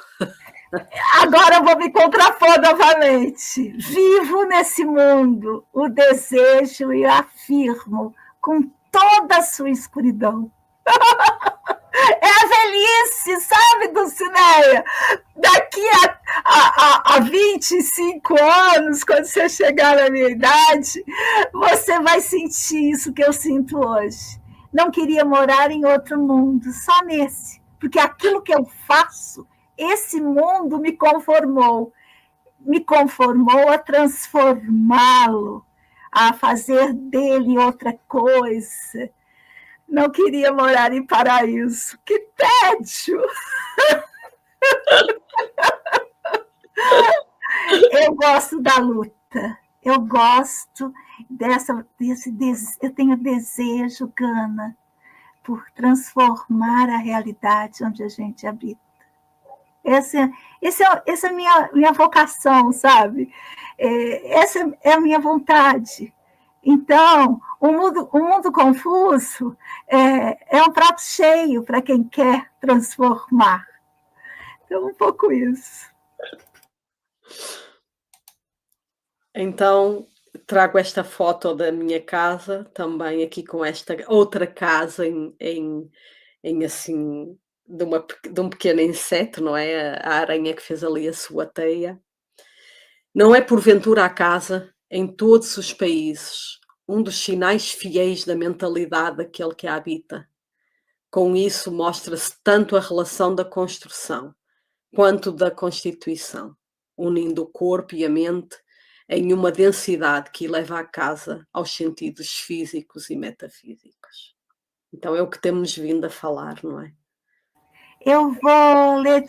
Agora eu vou me contrapor novamente. Vivo nesse mundo o desejo e afirmo com toda a sua escuridão. É a velhice, sabe, Dulcineia? Daqui a 25 anos, quando você chegar na minha idade, você vai sentir isso que eu sinto hoje. Não queria morar em outro mundo, só nesse. Porque aquilo que eu faço, esse mundo me conformou a transformá-lo, a fazer dele outra coisa. Não queria morar em paraíso. Que tédio! Eu gosto da luta. Eu gosto eu tenho desejo, gana, por transformar a realidade onde a gente habita. Essa é a minha vocação, sabe? Essa é a minha vontade. Então, o mundo confuso é um prato cheio para quem quer transformar. Então, um pouco isso. Então, trago esta foto da minha casa, também aqui com esta outra casa em assim, de um pequeno inseto, não é? A aranha que fez ali a sua teia. Não é porventura a casa, em todos os países, um dos sinais fiéis da mentalidade daquele que a habita. Com isso mostra-se tanto a relação da construção, quanto da constituição, unindo o corpo e a mente em uma densidade que eleva a casa aos sentidos físicos e metafísicos. Então é o que temos vindo a falar, não é? Eu vou ler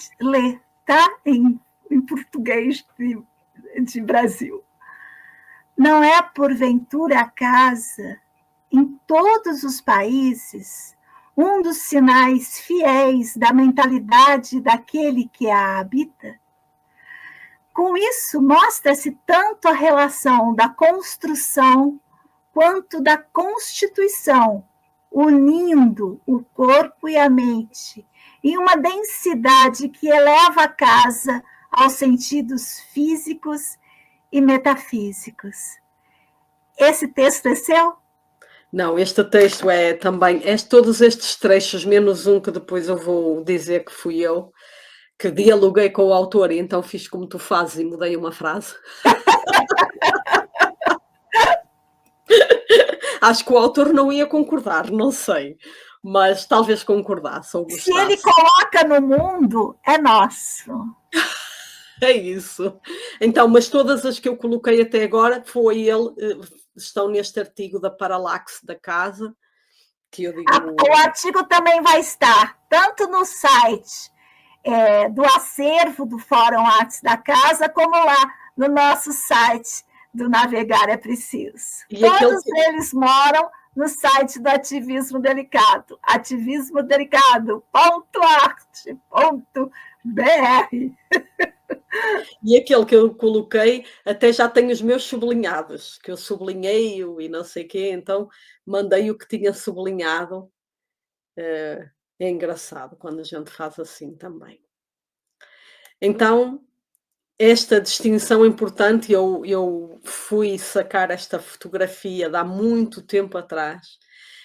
tá? Em português de Brasil. Não é porventura a casa, em todos os países, um dos sinais fiéis da mentalidade daquele que a habita? Com isso, mostra-se tanto a relação da construção quanto da constituição, unindo o corpo e a mente em uma densidade que eleva a casa aos sentidos físicos e metafísicos. Esse texto é seu? Não, este texto é também, todos estes trechos, menos um que depois eu vou dizer que fui eu, que dialoguei com o autor e então fiz como tu fazes e mudei uma frase. Acho que o autor não ia concordar, não sei, mas talvez concordasse ou gostasse. Se ele coloca no mundo, é nosso. É isso. Então, mas todas as que eu coloquei até agora estão neste artigo da Paralaxe da Casa, que eu digo... O artigo também vai estar tanto no site do acervo do Fórum Artes da Casa, como lá no nosso site do Navegar é Preciso. E Todos eles moram no site do Ativismo Delicado, ativismodelicado.arte.br. E aquele que eu coloquei, até já tenho os meus sublinhados, que eu sublinhei-o e não sei o quê, então mandei o que tinha sublinhado. É engraçado quando a gente faz assim também. Então, esta distinção importante, eu fui sacar esta fotografia de há muito tempo atrás,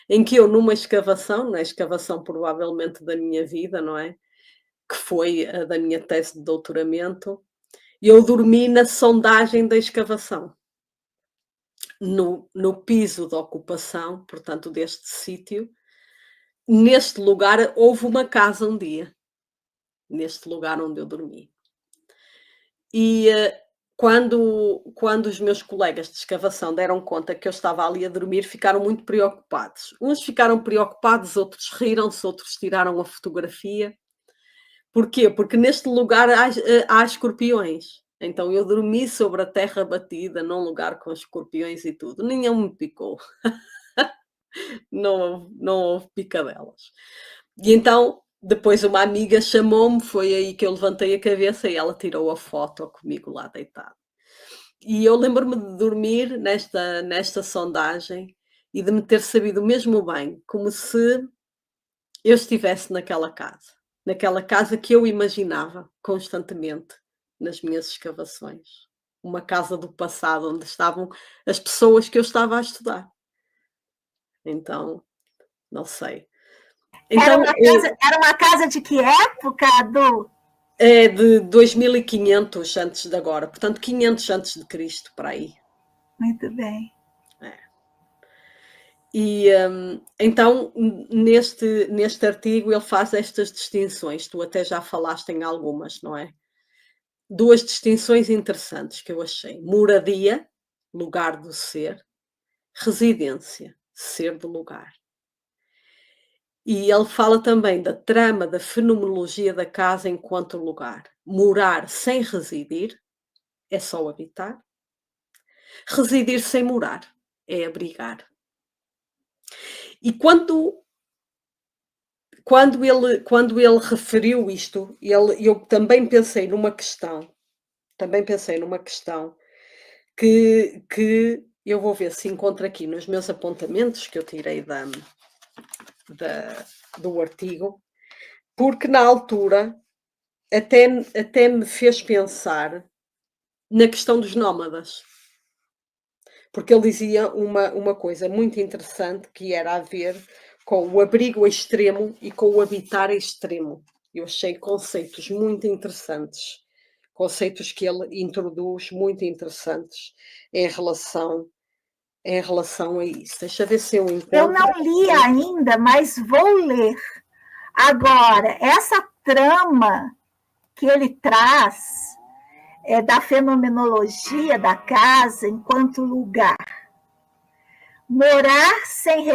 em que eu, numa escavação, na escavação provavelmente da minha vida, não é? Que foi a da minha tese de doutoramento, eu dormi na sondagem da escavação, no piso da ocupação, portanto, deste sítio. Neste lugar houve uma casa um dia, neste lugar onde eu dormi. E quando os meus colegas de escavação deram conta que eu estava ali a dormir, ficaram muito preocupados. Uns ficaram preocupados, outros riram-se, outros tiraram a fotografia. Porquê? Porque neste lugar há escorpiões. Então eu dormi sobre a terra batida, num lugar com escorpiões e tudo. Nenhum me picou. Não houve picadelas. E então, depois uma amiga chamou-me, foi aí que eu levantei a cabeça e ela tirou a foto comigo lá deitado. E eu lembro-me de dormir nesta sondagem e de me ter sabido mesmo bem, como se eu estivesse naquela casa que eu imaginava constantemente nas minhas escavações. Uma casa do passado, onde estavam as pessoas que eu estava a estudar. Então, não sei. Então, era uma casa de que época, Adu? É de 2500 antes de agora, portanto 500 antes de Cristo, para aí. Muito bem. E então, neste artigo, ele faz estas distinções, tu até já falaste em algumas, não é? Duas distinções interessantes que eu achei. Moradia, lugar do ser, residência, ser do lugar. E ele fala também da trama da fenomenologia da casa enquanto lugar. Morar sem residir é só habitar. Residir sem morar é abrigar. E quando ele referiu isto, eu também pensei numa questão. Que eu vou ver se encontro aqui nos meus apontamentos que eu tirei do artigo, porque na altura até me fez pensar na questão dos nómadas. Porque ele dizia uma coisa muito interessante que era a ver com o abrigo extremo e com o habitar extremo. Eu achei conceitos muito interessantes, conceitos que ele introduz muito interessantes em relação a isso. Deixa eu ver se eu encontro. Eu não li ainda, mas vou ler. Agora, essa trama que ele traz da fenomenologia da casa enquanto lugar. Morar sem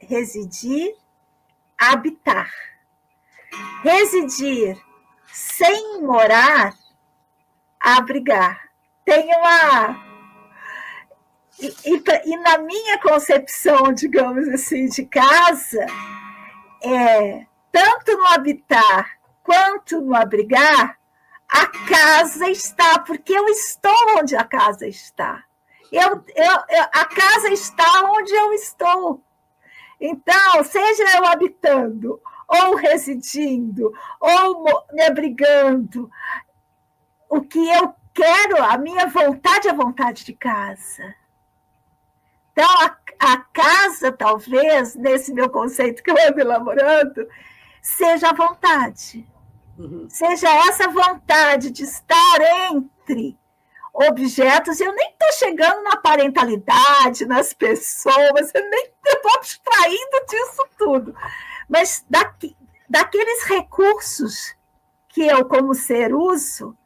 residir, habitar. Residir sem morar, abrigar. Tem uma... E na minha concepção, digamos assim, de casa, tanto no habitar quanto no abrigar, a casa está, porque eu estou onde a casa está. A casa está onde eu estou. Então, seja eu habitando, ou residindo, ou me abrigando, o que eu quero, a minha vontade é a vontade de casa. Então, a casa, talvez, nesse meu conceito que eu ando elaborando, seja a vontade. Seja essa vontade de estar entre objetos. Eu nem estou chegando na parentalidade, nas pessoas, eu nem estou abstraindo disso tudo. Mas daqueles recursos que eu, como ser, uso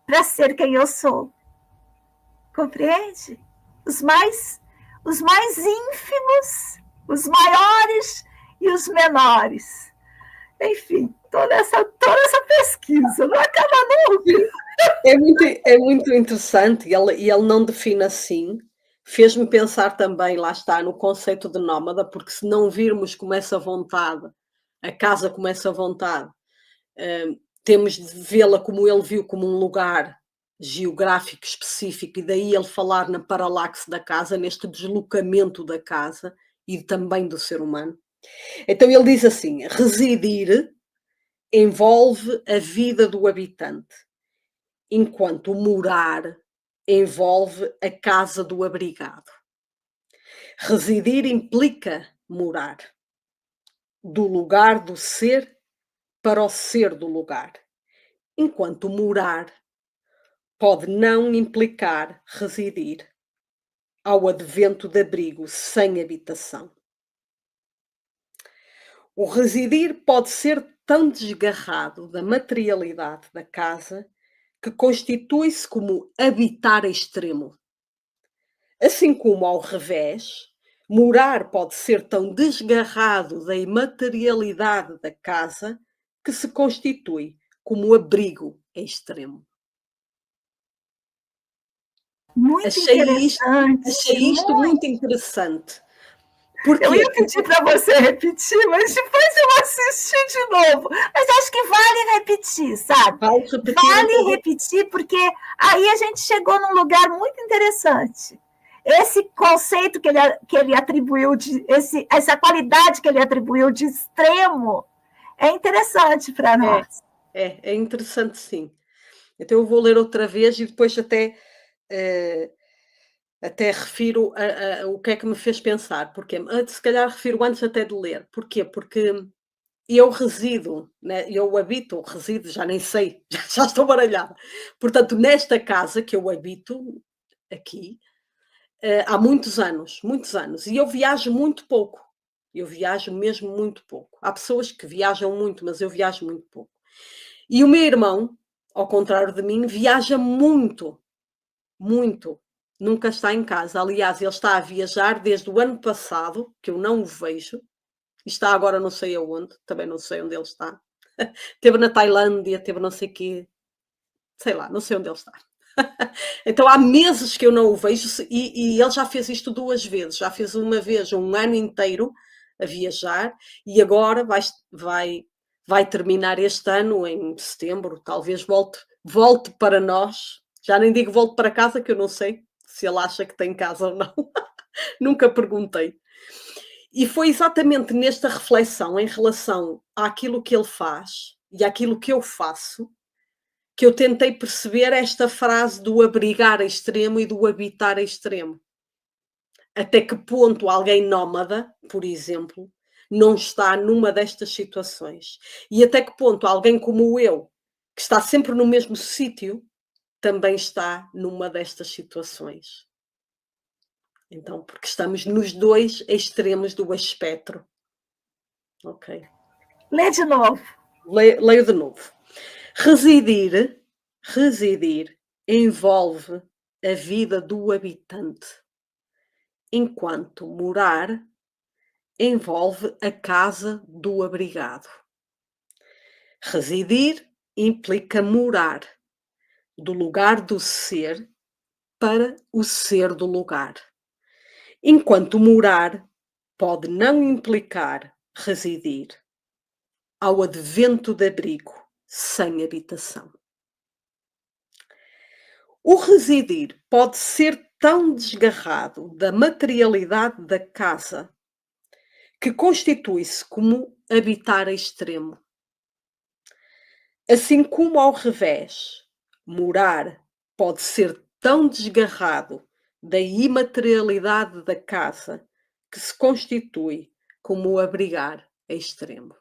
para ser quem eu sou. Compreende? Os mais ínfimos, os maiores e os menores. Enfim, toda essa pesquisa, não acaba nunca. É muito interessante, e ele não define assim. Fez-me pensar também, lá está, no conceito de nómada, porque se não virmos como essa vontade, a casa como essa vontade, temos de vê-la como ele viu, como um lugar geográfico específico, e daí ele falar na paralaxe da casa, neste deslocamento da casa e também do ser humano. Então ele diz assim: residir envolve a vida do habitante, enquanto morar envolve a casa do abrigado. Residir implica morar, do lugar do ser para o ser do lugar, enquanto morar pode não implicar residir, ao advento de abrigo sem habitação. O residir pode ser tão desgarrado da materialidade da casa que constitui-se como habitar extremo. Assim como, ao revés, morar pode ser tão desgarrado da imaterialidade da casa que se constitui como abrigo extremo. Muito interessante. Achei isto muito interessante. Porque eu ia pedir para você repetir, mas depois eu assisti de novo. Mas acho que vale repetir, sabe? Vale repetir, porque aí a gente chegou num lugar muito interessante. Esse conceito que ele atribuiu, essa qualidade que ele atribuiu de extremo, é interessante para nós. É interessante, sim. Então eu vou ler outra vez e depois até refiro o que é que me fez pensar. Porque, se calhar refiro antes até de ler. Porquê? Porque eu resido, né? Resido, já nem sei, já estou baralhada. Portanto, nesta casa que eu habito, aqui, há muitos anos, e eu viajo muito pouco. Eu viajo mesmo muito pouco. Há pessoas que viajam muito, mas eu viajo muito pouco. E o meu irmão, ao contrário de mim, viaja muito, muito. Nunca está em casa. Aliás, ele está a viajar desde o ano passado, que eu não o vejo. E está agora não sei aonde, também não sei onde ele está. Esteve na Tailândia, esteve não sei o quê. Sei lá, não sei onde ele está. Então há meses que eu não o vejo e ele já fez isto 2 vezes. Já fez uma vez um ano inteiro a viajar e agora vai terminar este ano em setembro. Talvez volte para nós. Já nem digo volte para casa, que eu não sei se ele acha que tem casa ou não. Nunca perguntei. E foi exatamente nesta reflexão em relação àquilo que ele faz e àquilo que eu faço que eu tentei perceber esta frase do abrigar extremo e do habitar extremo. Até que ponto alguém nómada, por exemplo, não está numa destas situações? E até que ponto alguém como eu, que está sempre no mesmo sítio, também está numa destas situações? Então, porque estamos nos 2 extremos do espectro. Ok. Lê de novo. Leio de novo. Residir envolve a vida do habitante, enquanto morar envolve a casa do abrigado. Residir implica morar, do lugar do ser para o ser do lugar, enquanto morar pode não implicar residir, ao advento de abrigo sem habitação. O residir pode ser tão desgarrado da materialidade da casa que constitui-se como habitar extremo. Assim como, ao revés, morar pode ser tão desgarrado da imaterialidade da casa que se constitui como abrigar extremo.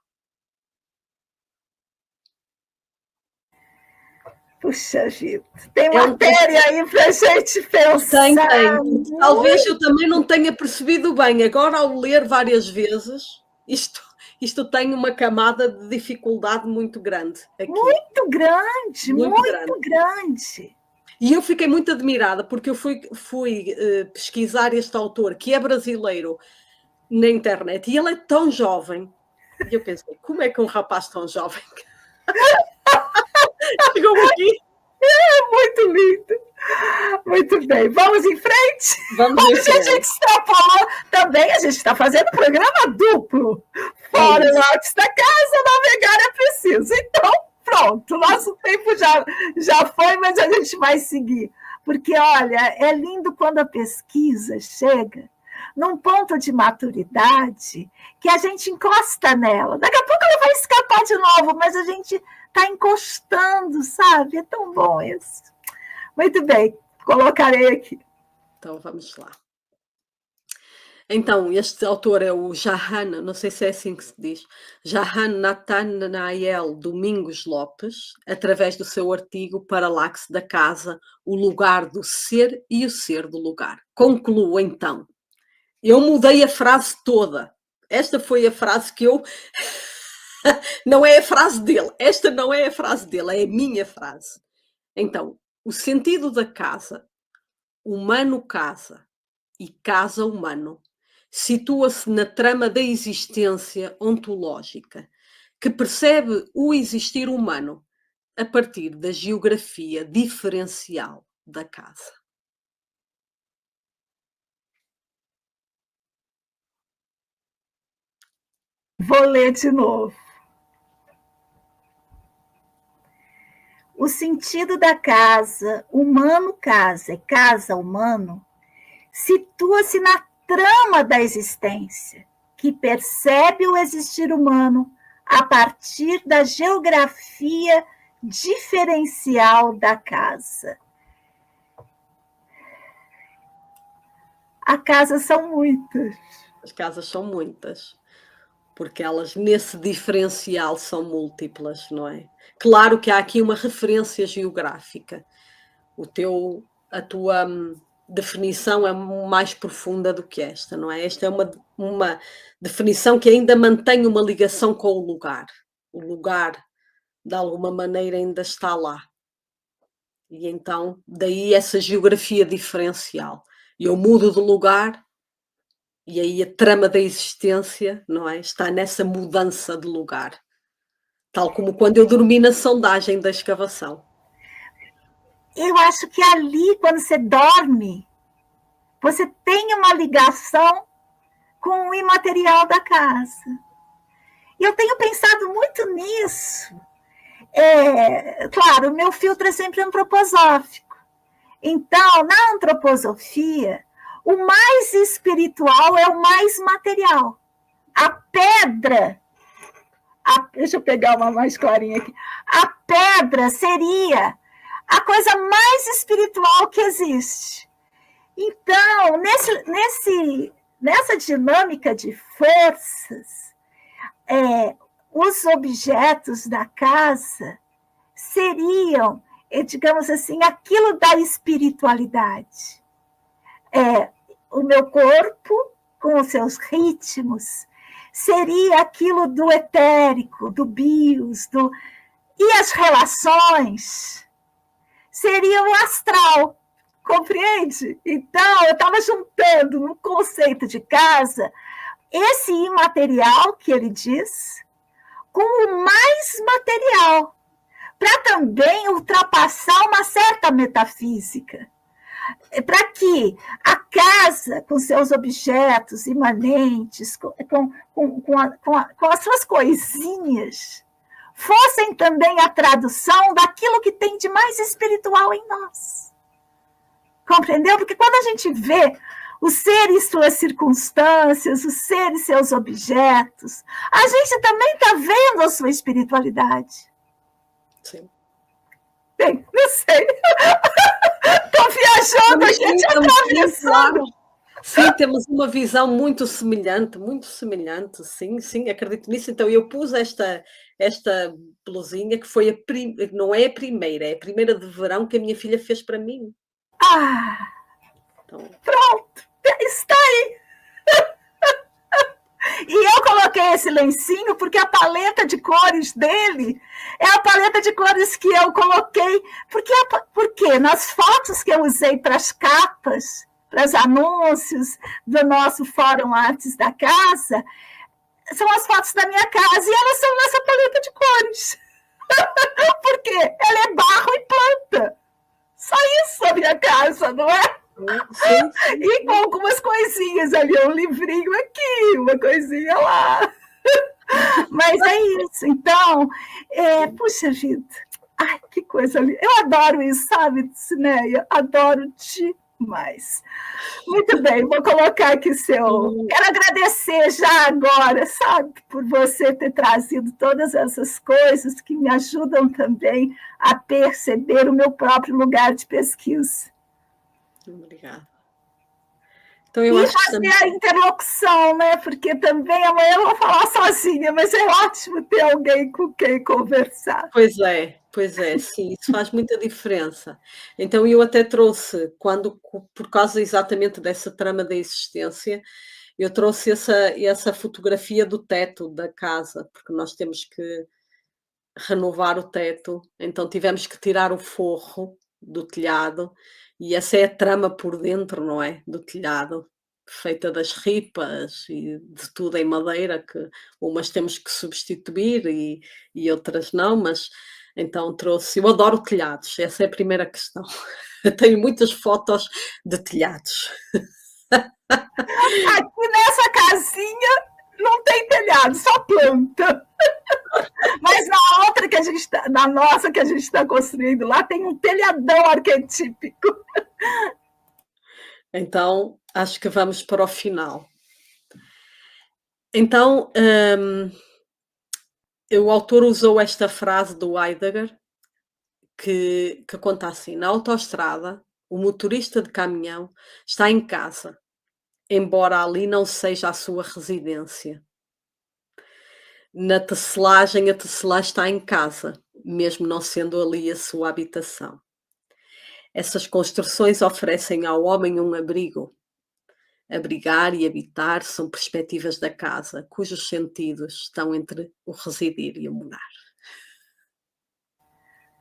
Puxa vida, tem matéria aí para a gente pensar. Tem. Talvez eu também não tenha percebido bem. Agora, ao ler várias vezes, isto tem uma camada de dificuldade muito grande aqui. Muito grande. E eu fiquei muito admirada, porque eu fui pesquisar este autor, que é brasileiro, na internet, e ele é tão jovem, E eu pensei, como é que um rapaz tão jovem chegou aqui? Muito lindo. Muito bem, vamos em frente? Vamos em Hoje a gente extrapolou também, a gente está fazendo programa duplo. Fora o lápis da casa, navegar é preciso. Então, pronto, nosso tempo já foi, mas a gente vai seguir. Porque, olha, é lindo quando a pesquisa chega num ponto de maturidade que a gente encosta nela. Daqui a pouco ela vai escapar de novo, mas a gente está encostando, sabe? É tão bom isso. Muito bem, colocarei aqui. Então, vamos lá. Então, este autor é o Jahan, não sei se é assim que se diz, Jahan Nathanael Domingos Lopes, através do seu artigo Paralaxe da Casa, o lugar do ser e o ser do lugar. Concluo, então. Eu mudei a frase toda. Esta foi a frase que eu... Não é a frase dele. Esta não é a frase dele, é a minha frase. Então, o sentido da casa, humano-casa e casa-humano, situa-se na trama da existência ontológica, que percebe o existir humano a partir da geografia diferencial da casa. Vou ler de novo. O sentido da casa, humano-casa e casa-humano, situa-se na trama da existência, que percebe o existir humano a partir da geografia diferencial da casa. As casas são muitas. As casas são muitas, porque elas nesse diferencial são múltiplas, não é? Claro que há aqui uma referência geográfica. A tua definição é mais profunda do que esta, não é? Esta é uma definição que ainda mantém uma ligação com o lugar. O lugar, de alguma maneira, ainda está lá. E então, daí essa geografia diferencial. Eu mudo de lugar e aí a trama da existência, não é? Está nessa mudança de lugar. Tal como quando eu dormi na sondagem da escavação. Eu acho que ali, quando você dorme, você tem uma ligação com o imaterial da casa. E eu tenho pensado muito nisso. Claro, o meu filtro é sempre antroposófico. Então, na antroposofia, o mais espiritual é o mais material. A pedra... deixa eu pegar uma mais clarinha aqui. A pedra seria a coisa mais espiritual que existe. Então, nessa dinâmica de forças, os objetos da casa seriam, digamos assim, aquilo da espiritualidade. O meu corpo, com os seus ritmos, seria aquilo do etérico, do bios, e as relações seriam o astral, compreende? Então, eu estava juntando no conceito de casa esse imaterial que ele diz com o mais material, para também ultrapassar uma certa metafísica, para que a casa, com seus objetos imanentes, com as suas coisinhas, fossem também a tradução daquilo que tem de mais espiritual em nós. Compreendeu? Porque quando a gente vê o ser e suas circunstâncias, o ser e seus objetos, a gente também está vendo a sua espiritualidade. Sim. Bem, não sei. Estou viajando, a gente atravessando. Sim, temos uma visão muito semelhante, sim, acredito nisso. Então, eu pus esta blusinha que foi não é a primeira de verão que a minha filha fez para mim. Então... Pronto, está aí. E eu coloquei esse lencinho porque a paleta de cores dele é a paleta de cores que eu coloquei. Porque nas fotos que eu usei para as capas, para os anúncios do nosso Fórum Artes da Casa, são as fotos da minha casa e elas são nessa paleta de cores. Porque ela é barro e planta. Só isso a minha casa, não é? Sim. E com algumas coisinhas ali, um livrinho aqui, uma coisinha lá. Mas é isso. Então, puxa vida. Ai, que coisa linda. Eu adoro isso, sabe, Cineia? Adoro demais. Muito bem, vou colocar aqui seu. Quero agradecer já agora, sabe, por você ter trazido todas essas coisas que me ajudam também a perceber o meu próprio lugar de pesquisa. Obrigada. Então, eu e acho fazer que a interlocução, né? Porque também amanhã eu vou falar sozinha, mas é ótimo ter alguém com quem conversar. Pois é, sim, isso faz muita diferença. Então eu até trouxe, por causa exatamente dessa trama da existência, eu trouxe essa fotografia do teto da casa, porque nós temos que renovar o teto, então tivemos que tirar o forro do telhado, e essa é a trama por dentro, não é? Do telhado, feita das ripas e de tudo em madeira, que umas temos que substituir e outras não, mas então trouxe. Eu adoro telhados, essa é a primeira questão. Eu tenho muitas fotos de telhados. Aqui nessa casinha não tem telhado, só planta. Mas na outra que a gente tá, na nossa que a gente está construindo lá, tem um telhadão arquetípico. Então, acho que vamos para o final. Então, o autor usou esta frase do Heidegger, que conta assim: na autoestrada, o motorista de caminhão está em casa, embora ali não seja a sua residência. Na tecelagem, a tecelã está em casa, mesmo não sendo ali a sua habitação. Essas construções oferecem ao homem um abrigo. Abrigar e habitar são perspectivas da casa, cujos sentidos estão entre o residir e o morar.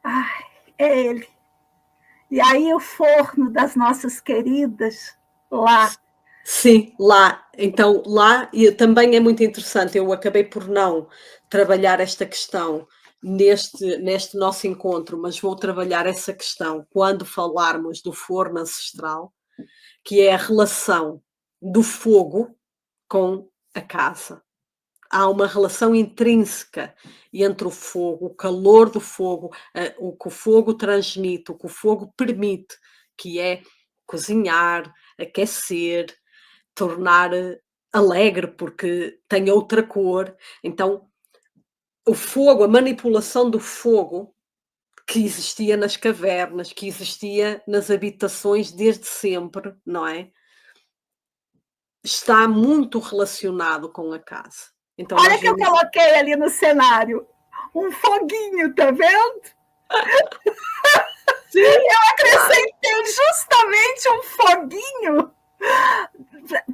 Ai, é ele. E aí o forno das nossas queridas lá. Sim, lá. Então, lá, e também é muito interessante, eu acabei por não trabalhar esta questão neste nosso encontro, mas vou trabalhar essa questão quando falarmos do forno ancestral, que é a relação do fogo com a casa. Há uma relação intrínseca entre o fogo, o calor do fogo, o que o fogo transmite, o que o fogo permite, que é cozinhar, aquecer, tornar alegre, porque tem outra cor. Então, o fogo, a manipulação do fogo, que existia nas cavernas, que existia nas habitações desde sempre, não é? Está muito relacionado com a casa. Então, olha que eu coloquei ali no cenário. Um foguinho, tá vendo? Sim, eu acrescentei justamente um foguinho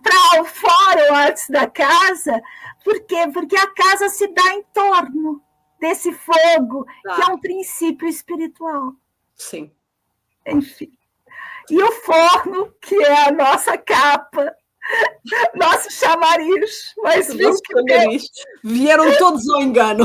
para o fórum antes da casa. Por quê? Porque a casa se dá em torno desse fogo, que é um princípio espiritual. Sim. Enfim. E o forno, que é a nossa capa, nosso chamariz. Mas vieram todos ao engano.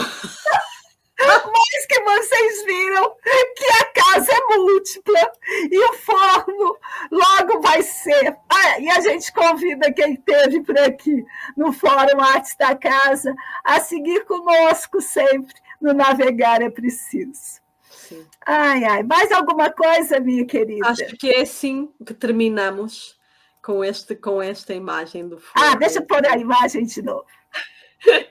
Mas que vocês viram que a casa é múltipla e o forno logo vai ser. E a gente convida quem esteve por aqui no Fórum Artes da Casa a seguir conosco sempre no Navegar é Preciso. Sim. Ai, mais alguma coisa, minha querida? Acho que é assim que terminamos com esta imagem do fogo. Deixa eu pôr a imagem de novo.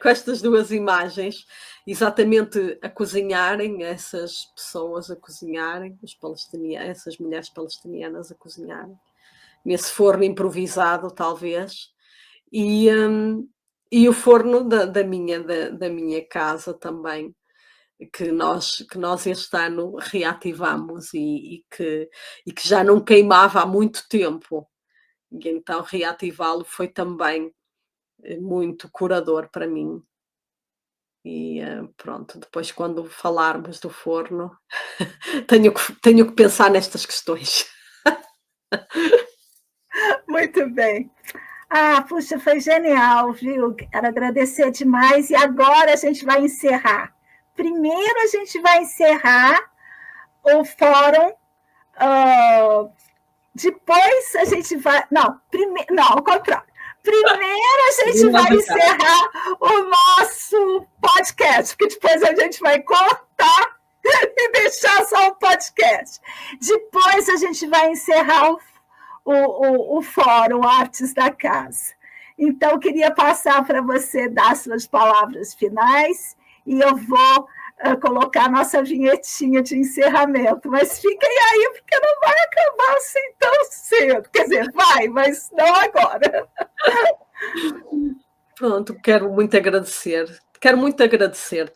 Com estas duas imagens, exatamente a cozinharem, essas pessoas a cozinharem, essas mulheres palestinianas a cozinharem, nesse forno improvisado, talvez, e o forno da minha casa também, que nós este ano reativamos e que já não queimava há muito tempo. E então reativá-lo foi também muito curador para mim. E pronto, depois quando falarmos do forno, tenho que pensar nestas questões. Muito bem. Puxa, foi genial, viu? Quero agradecer demais. E agora a gente vai encerrar. Primeiro a gente vai encerrar o fórum. Depois a gente vai... Não, ao contrário. Primeiro a gente vai encerrar o nosso podcast, porque depois a gente vai cortar e deixar só o podcast. Depois a gente vai encerrar o fórum Artes da Casa. Então, eu queria passar para você dar suas palavras finais e eu vou colocar a nossa vinhetinha de encerramento. Mas fiquem aí, porque não vai acabar assim tão cedo. Quer dizer, vai, mas não agora. Pronto, quero muito agradecer-te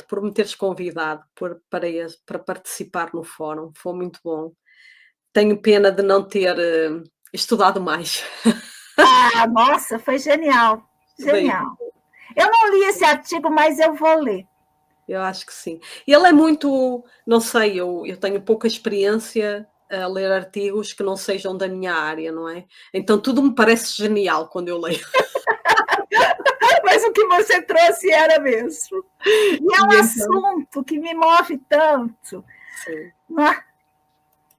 por me teres convidado para participar no fórum. Foi muito bom. Tenho pena de não ter estudado mais. Nossa, foi genial. Genial. Eu não li esse artigo, mas eu vou ler. Eu acho que sim. Ele é muito, não sei, eu tenho pouca experiência a ler artigos que não sejam da minha área, não é? Então tudo me parece genial quando eu leio. Mas o que você trouxe era mesmo. E é um assunto que me move tanto. Sim.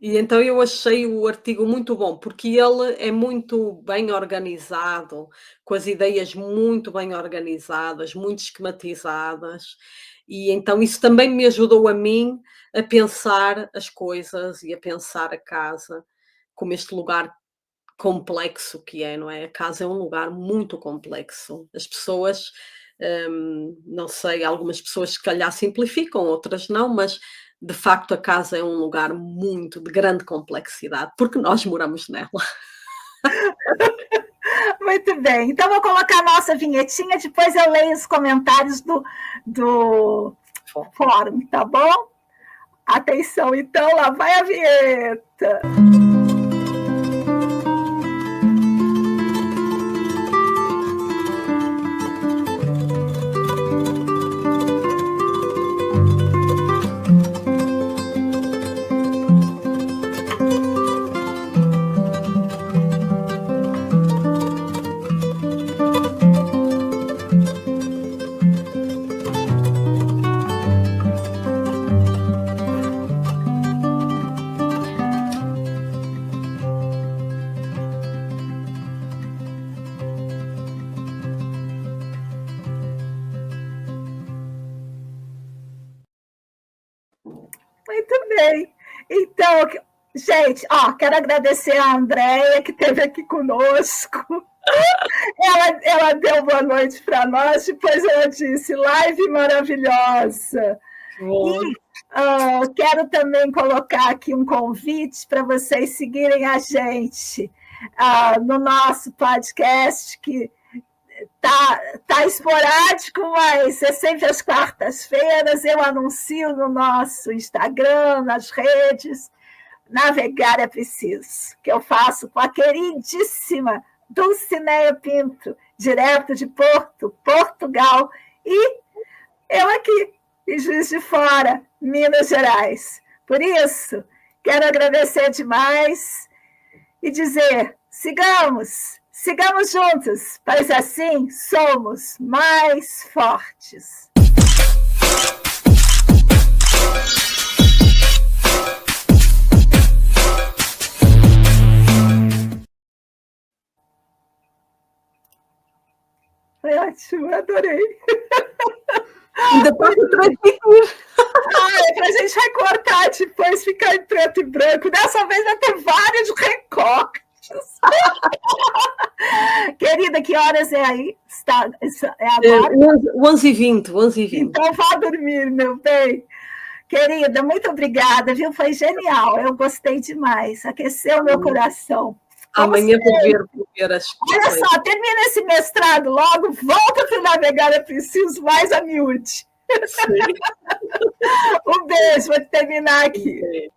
E então eu achei o artigo muito bom, porque ele é muito bem organizado, com as ideias muito bem organizadas, muito esquematizadas, e então isso também me ajudou a mim a pensar as coisas e a pensar a casa como este lugar complexo que é, não é? A casa é um lugar muito complexo. As pessoas, não sei, algumas pessoas se calhar simplificam, outras não, mas de facto a casa é um lugar muito de grande complexidade, porque nós moramos nela. Muito bem, então vou colocar a nossa vinhetinha, depois eu leio os comentários do fórum, tá bom? Atenção, então, lá vai a vinheta. Muito bem. Então, gente, quero agradecer a Andréia, que esteve aqui conosco. Ela deu boa noite para nós, depois ela disse, live maravilhosa. E quero também colocar aqui um convite para vocês seguirem a gente no nosso podcast, que tá esporádico, mas é sempre às quartas-feiras. Eu anuncio no nosso Instagram, nas redes. Navegar é preciso, que eu faço com a queridíssima Dulcineia Pinto, direto de Porto, Portugal, e eu aqui, em Juiz de Fora, Minas Gerais. Por isso, quero agradecer demais e dizer, sigamos juntos, pois assim somos mais fortes. Foi ótimo, adorei. Ainda pode transmitir. A gente vai cortar depois, ficar em preto e branco. Dessa vez vai ter vários recortes. Querida, que horas é aí? É agora? 11h20. Então vá dormir, meu bem. Querida, muito obrigada, viu? Foi genial. Eu gostei demais. Aqueceu o meu coração. Amanhã vou ver as coisas. Olha só, termina esse mestrado logo, volta para o Navegar é Preciso, mais a miúde. Um beijo, vou terminar aqui.